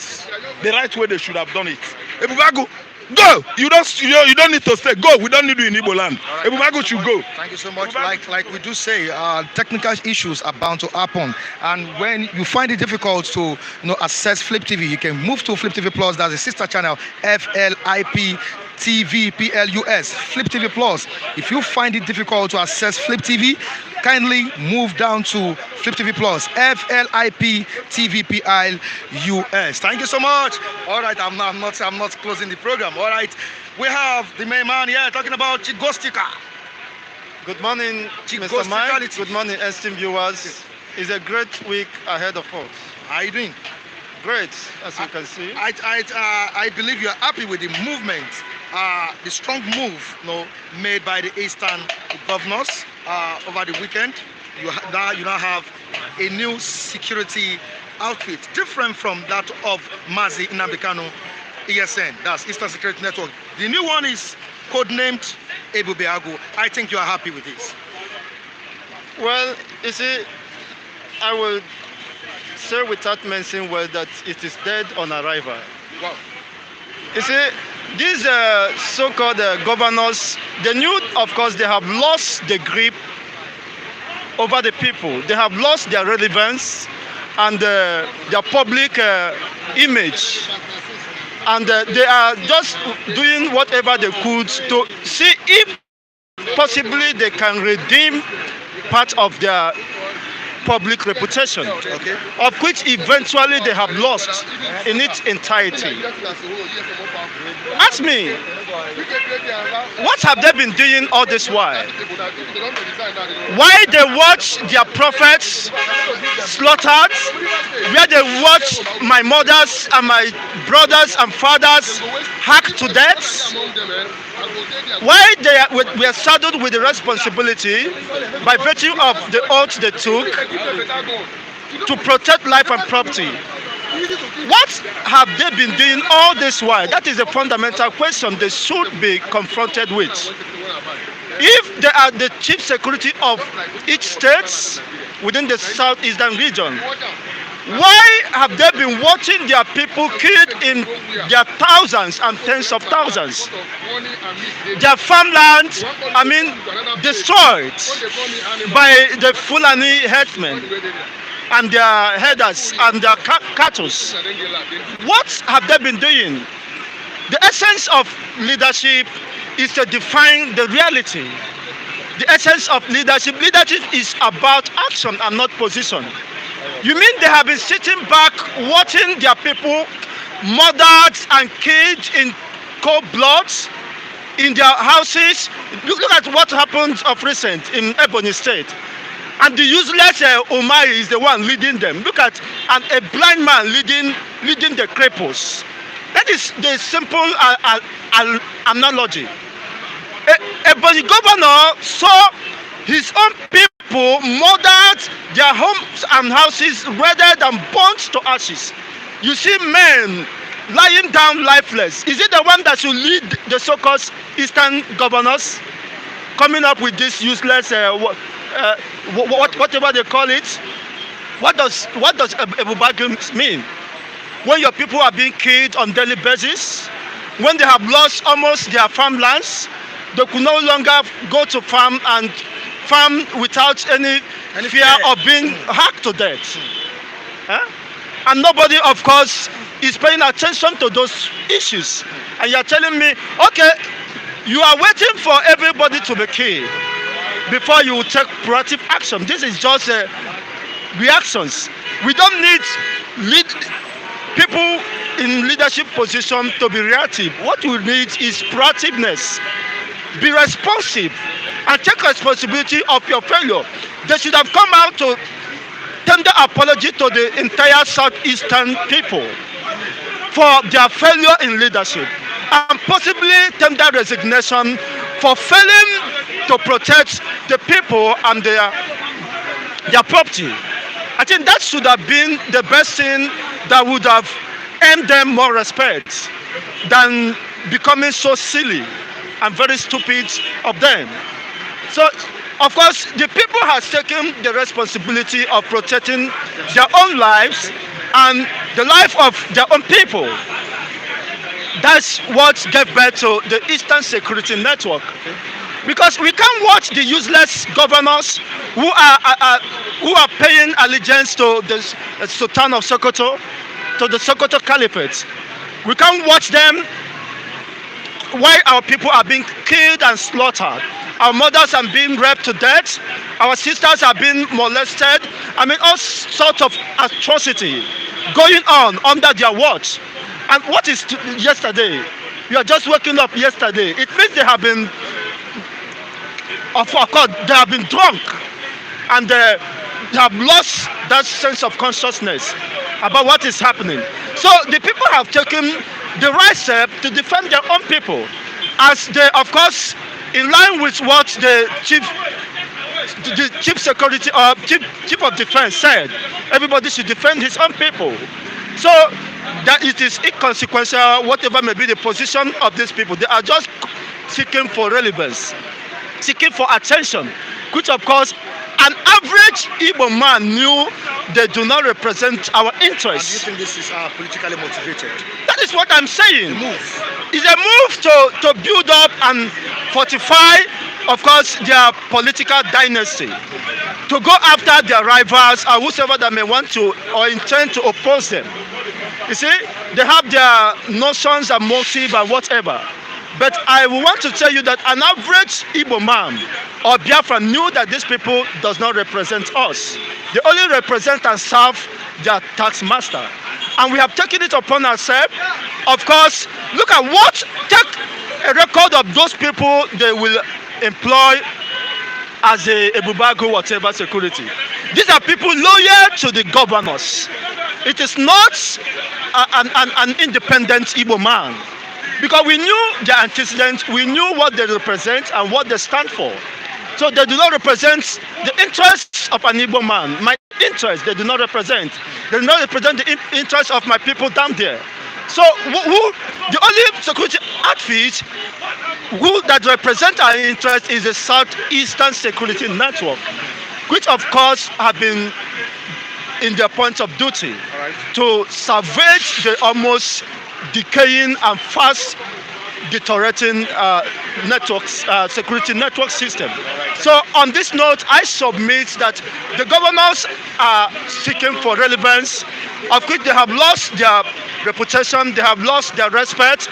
the right way they should have done it. Ebubagu, go! You don't need to stay. Go. We don't need you in Igbo land. Right, Ebubagu should go. Thank you so much. Like we do say, technical issues are bound to happen, and when you find it difficult to access Fliptv, you can move to Fliptv Plus. That's a sister channel, FLIP TV Plus, Fliptv Plus. If you find it difficult to access Fliptv, kindly move down to Fliptv Plus, FLIP TV Plus. Thank you so much. All right, I'm not closing the program. All right, we have the main man here talking about Chigostika. Good morning, Mr. Mike. Good morning, esteemed viewers. It's a great week ahead of us. How are you doing? Great, as you can see. I believe you are happy with the movement, the strong move made by the Eastern governors over the weekend. You now have a new security outfit, different from that of Mazi Nnamdi Kanu ESN, that's Eastern Security Network. The new one is codenamed Ebubeagwu. I think you are happy with this. Well, you see, I will say without mentioning well that it is dead on arrival. Wow. You see, these so-called governors, they knew, of course, they have lost the grip over the people. They have lost their relevance and their public image. And they are just doing whatever they could to see if possibly they can redeem part of their public reputation, of which eventually they have lost in its entirety. Ask me, what have they been doing all this while? Why they watch their prophets slaughtered? Where they watch my mothers and my brothers and fathers hacked to death? Why we are saddled with the responsibility by virtue of the oath they took to protect life and property? What have they been doing all this while? That is a fundamental question they should be confronted with. If they are the chief security of each state within the southeastern region, why have they been watching their people killed in their thousands and tens of thousands? Their farmlands, destroyed by the Fulani herdsmen and their herders and their cattle. What have they been doing? The essence of leadership is to define the reality. The essence of leadership is about action and not position. You mean they have been sitting back watching their people murdered and killed in cold blood in their houses? Look at what happened of recent in Ebonyi State. And the useless Omar is the one leading them. Look at a blind man leading the cripples. That is the simple analogy. Ebonyi governor saw his own people murdered, their homes and houses raided and burnt to ashes. You see men lying down lifeless. Is it the one that should lead the so-called Eastern governors coming up with this useless whatever they call it? What does Ebubagum mean? When your people are being killed on daily basis, when they have lost almost their farmlands, they could no longer go to farm and farm without any fear of being hacked to death. And nobody, of course, is paying attention to those issues. And you're telling me, okay, you are waiting for everybody to be killed before you take proactive action. This is just reactions. We don't need people in leadership position to be reactive. What we need is proactiveness. Be responsive and take responsibility of your failure. They should have come out to tender apology to the entire southeastern people for their failure in leadership and possibly tender resignation for failing to protect the people and their property. I think that should have been the best thing that would have earned them more respect than becoming so silly and very stupid of them. So, of course, the people have taken the responsibility of protecting their own lives and the life of their own people. That's what gave birth to the Eastern Security Network. Because we can't watch the useless governors who are paying allegiance to the Sultan of Sokoto, to the Sokoto Caliphate. We can't watch them while our people are being killed and slaughtered. Our mothers are being raped to death. Our sisters are being molested. All sorts of atrocity going on under their watch. And what is yesterday? You are just waking up yesterday. It means they have been, of course, they have been drunk. And they have lost that sense of consciousness about what is happening. So the people have taken the right step to defend their own people, as they, of course, in line with what the chief security or chief of defense said, everybody should defend his own people. So that it is inconsequential, whatever may be the position of these people. They are just seeking for relevance, seeking for attention, which of course an average Igbo man knew they do not represent our interests. And do you think this is politically motivated? That is what I'm saying. The move. It's a move to build up and fortify, of course, their political dynasty, to go after their rivals or whosoever that may want to or intend to oppose them. You see, they have their notions and motive and whatever. But I want to tell you that an average Igbo man or Biafran knew that these people does not represent us. They only represent and serve their tax master. And we have taken it upon ourselves. Of course, look at what, take a record of those people they will employ as a Ebubago whatever security. These are people loyal to the governors. It is not an independent Igbo man. Because we knew their antecedents, we knew what they represent and what they stand for. So they do not represent the interests of an Igbo man. My interests, they do not represent. They do not represent the interests of my people down there. So the only security outfit that represent our interest is the Southeastern Security Network, which of course have been in their point of duty to salvage the almost decaying and fast deteriorating security network system. So on this note, I submit that the governors are seeking for relevance, of which they have lost their reputation, they have lost their respect,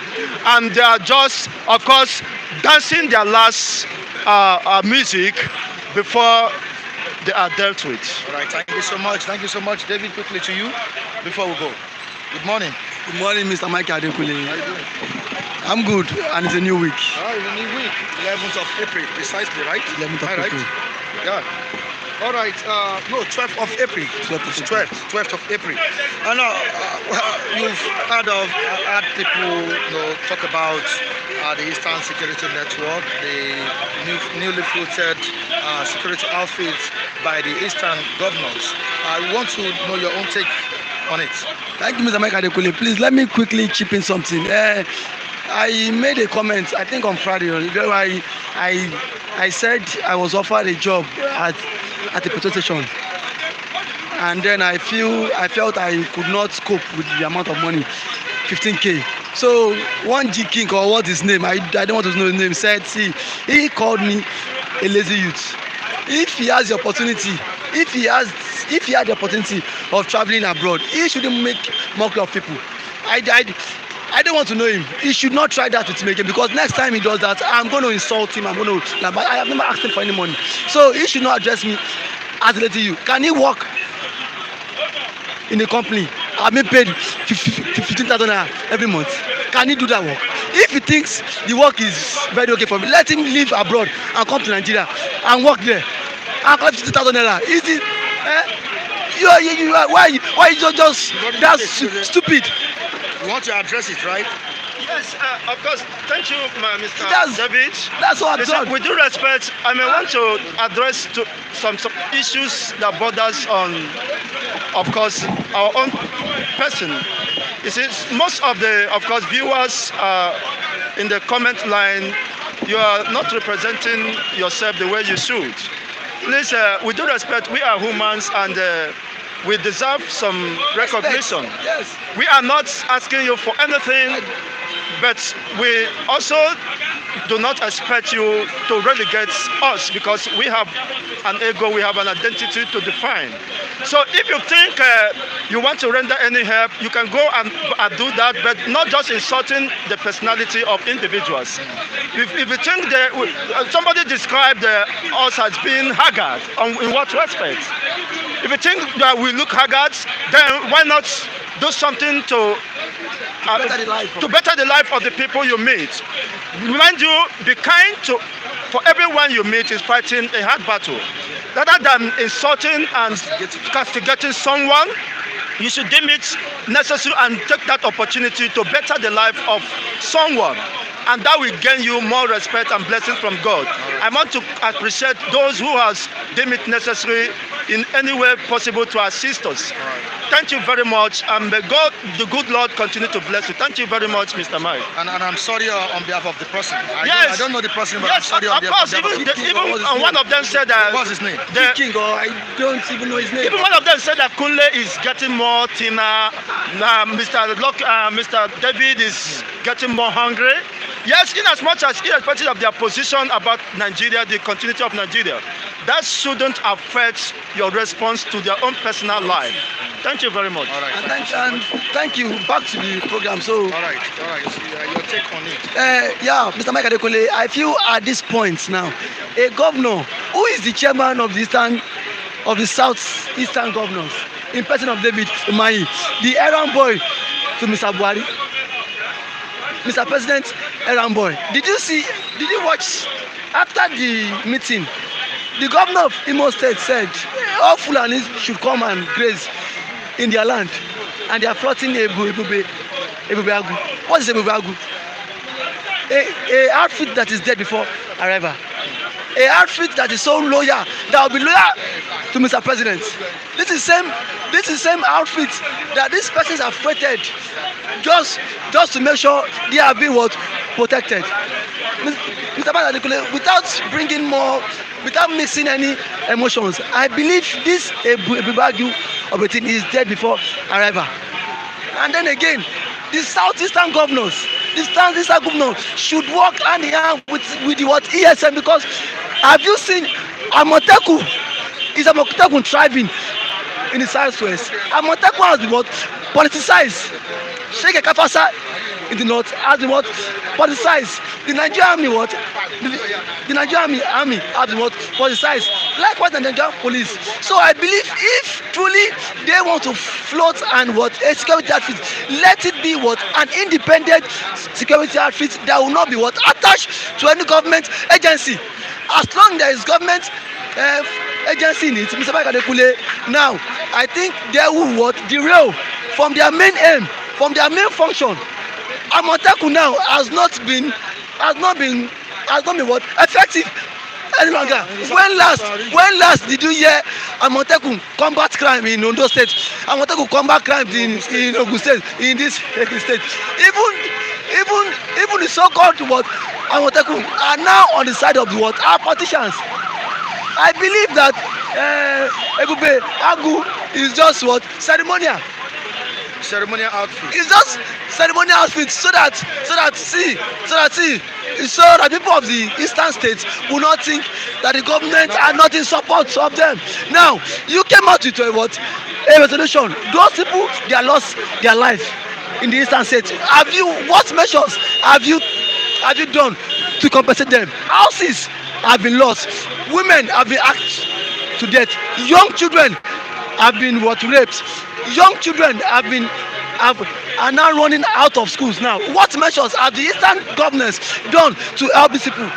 and they are just, of course, dancing their last music before they are dealt with. All right, thank you so much. Thank you so much. David, quickly to you before we go. Good morning. Good morning, Mr. Michael Adekunle. How you doing? I'm good, and it's a new week. Oh, it's a new week. 11th of April, precisely, right? 11th of All right. April. Yeah. All right. No, 12th of April. 12th of April. I know you've heard people, talk about the Eastern Security Network, the newly floated security outfits by the Eastern governors. I want to know your own take on it. Thank you, Mr. Michael Adekunle. Please let me quickly chip in something. I made a comment, I think on Friday, where I said I was offered a job at a petrol station, and then I felt I could not cope with the amount of money, 15K. So one G King, or what his name, I don't want to know his name, said, see, he called me a lazy youth. If he has the opportunity, if he had the opportunity of traveling abroad, he shouldn't make mockery of people. I don't want to know him. He should not try that with me again, because next time he does that, I'm going to insult him. But I have never asked him for any money. So he should not address me as a lady you. Can he work in a company? I've been paid 15,000 every month. Can he do that work? If he thinks the work is very okay for me, let him live abroad and come to Nigeria and work there. And collect 50,000 naira. Is it? Why you just that's stupid? You want to address it, right? Yes, of course. Thank you, Mr. David. That's what I've done. With due respect, I may want to address some issues that borders on, of course, our own person. You see, most of the, of course, viewers in the comment line, you are not representing yourself the way you should. Please, with due respect, we are humans, and we deserve some recognition. Yes. We are not asking you for anything, but we also do not expect you to relegate us, because we have an ego, we have an identity to define. So if you think you want to render any help, you can go and do that, but not just insulting the personality of individuals. If you think that somebody described us as being haggard, in what respect? If you think that we look haggard, then why not do something to better the life of the people you meet? Remind you, be kind to, for everyone you meet is fighting a hard battle. Rather than insulting and castigating someone, you should deem it necessary and take that opportunity to better the life of someone. And that will gain you more respect and blessings from God. I want to appreciate those who has deemed it necessary in any way possible to assist us. thank you very much, and may God, the good Lord, continue to bless you. Thank you very much, Mr. Mike. And I'm sorry on behalf of the person. I Yes. don't know the person, but Yes, I'm sorry on of behalf course. of the Even one of them said that. What's his name? King, or I don't even know his name. Even one of them said that Kunle is getting more thinner. Now, Mr. David is getting more hungry. Yes, in as much as irrespective of their position about Nigeria, the continuity of Nigeria, that shouldn't affect your response to their own personal life. Thank you very much. All right. And thank you. Back to the program. So, All right. So, your take on it. yeah, Mr. Mike Adekunle, I feel at this point now, a governor who is the chairman of the Southeastern governors, in person of David Umahi, the errand boy to Mr. Buhari, Mr. President, errand boy. Did you watch after the meeting? The governor of Imo State said all Fulanis should come and graze in their land, and they are plotting Ebube Agu. What is Ebube Agu? A outfit that is dead before arrival. A outfit that is so loyal, that will be loyal to Mr. President. This is same outfit that these persons have created just to make sure they are being protected. Mr. Adekunle, without mixing any emotions, I believe this Ebubagi of a thing is dead before arrival. And then again, the Southeastern governors, should work hand in hand with the ESM, because have you seen Amoteku? Is Amoteku thriving in the Southwest? Amoteku has been politicized. Sheikh Kafasa in the north has been politicized. The Nigerian army the Nigerian army has been politicized. Likewise the Nigerian police. So I believe if truly they want to float and a security outfit, let it be an independent security outfit that will not be attached to any government agency. As long as there is government agency in it, Mr. Mike Adekunle, now I think they will derail from their main aim, from their main function. Amoteku now has not been effective any longer. When last did you hear Amoteku combat crime in Ondo State? Amoteku combat crime in Ogun State, in this state. Even the so-called Amoteku are now on the side of our politicians. I believe that Ebube Agu is just ceremonial. Ceremonial outfit. It's just ceremonial outfit so that people of the eastern states will not think that the government are not in support of them. Now, you came out with a resolution. Those people, they lost their life in the eastern states. What measures have you done to compensate them? Houses have been lost. Women have been hacked to death. Young children have been raped. Young children are now running out of schools now. What measures have the eastern governors done to help these people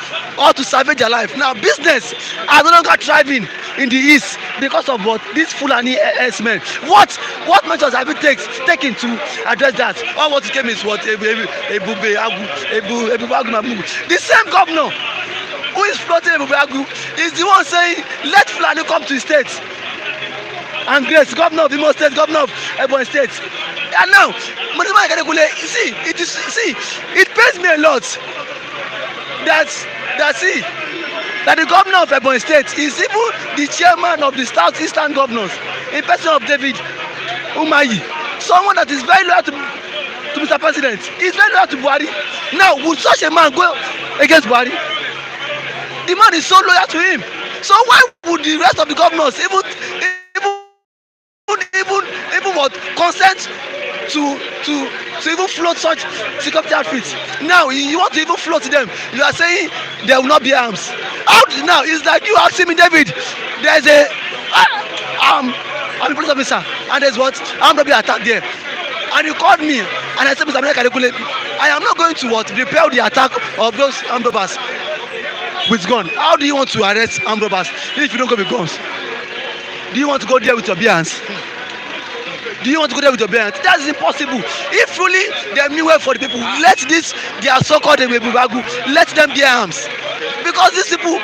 or to salvage their life? Now business are no longer thriving in the east because of these Fulani men. What measures have you taken to address that? All what it came is Ebube Agu. The same governor who is floating Ebube Agu is the one saying let Fulani come to the state. And Grace, governor of Imo State, governor of Ebonyi State. And now, Mr. Mike Adekunle, it pains me a lot that the governor of Ebonyi State is even the chairman of the Southeastern governors, in person of David Umahi, someone that is very loyal to Mr. President. He's very loyal to Buhari. Now, would such a man go against Buhari? The man is so loyal to him. So why would the rest of the governors even consent to even float such security outfits? Now you want to even float them. You are saying there will not be arms. Now it's like you asking me, David, there's I'm a police officer and there's armed robbery attack there, and you called me and I said, Mr. Adekunle, I am not going to repel the attack of those armed robbers with gun. How do you want to arrest armed robbers if you don't go with guns? Do you want to go there with your bare hands? That is impossible. If truly they mean well for the people, let their so-called Ebubagu, let them bear arms. Because these people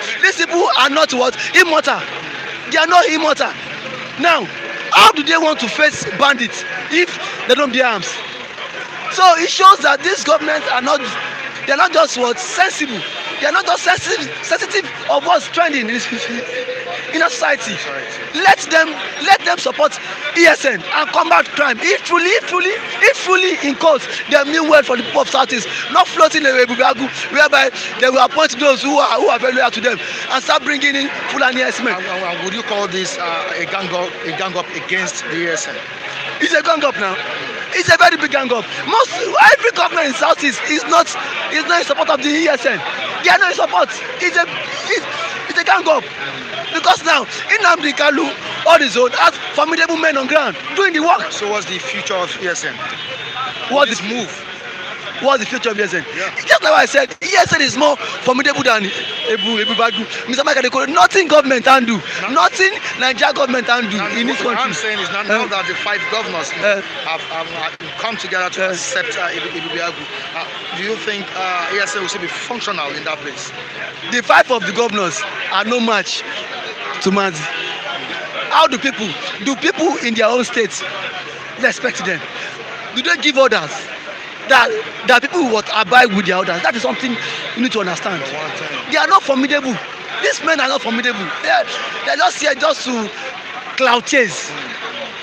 are not immortal. They are not immortal. Now, How do they want to face bandits if they don't bear arms? So it shows that these governments are not, they are not just what sensible. They are not just sensitive of what's trending in a society. Let them support ESN and combat crime. If truly in quotes, they mean well for the people of Southeast, not floating away whereby they will appoint those who are very loyal to them and start bringing in Fulani herdsmen. And would you call this a gang up against the ESN? It's a gang up now. It's a very big gang up. Every government in Southeast is not in support of the ESN. They are not in support. It's a gang up. Because now Nnamdi Kanu on his own has formidable men on ground doing the work. So what's the future of ESN? What's this move? What's the future of ESN? Yeah. Just like I said, ESN is more formidable than Ebubadu. Mr. Michael, nothing government can do. Nothing Nigeria government can do in this country. What I'm saying is now that the 5 governors have come together to accept Ebubadu, do you think ESN will still be functional in that place? The 5 of the governors are no match to Manzi. How do people in their own states respect them? Do they give orders that people will abide with their orders? That is something you need to understand. They are not formidable. These men are not formidable. They are just here just to cloud chase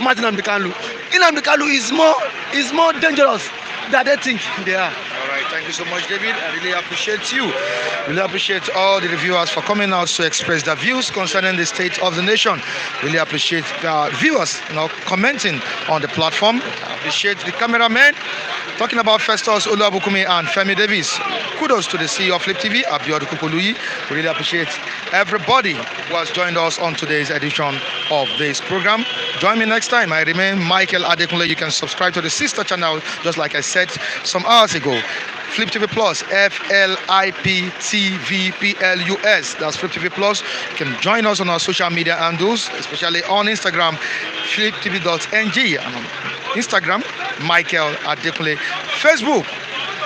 Martin Nnamdi Kanu. Nnamdi Kanu is more dangerous than they think they are. All right, thank you so much, David. I really appreciate you. Really appreciate all the reviewers for coming out to express their views concerning the state of the nation. Really appreciate the viewers, commenting on the platform. I appreciate the cameramen talking about Festus Oluwabukumi and Femi Davis. Kudos to the CEO of Fliptv, Abiodun Kukuluyi. We really appreciate everybody who has joined us on today's edition of this program. Join me next time. I remain Michael Adekunle. You can subscribe to the sister channel, just like I said some hours ago. Fliptv Plus, FLIPTV+. That's Fliptv Plus. You can join us on our social media handles, especially on Instagram, fliptv.ng, and on Instagram, Michael Adekunle. Facebook,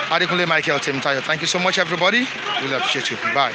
Adekunle Michael Temtayo. Thank you so much, everybody. Really appreciate you. Bye.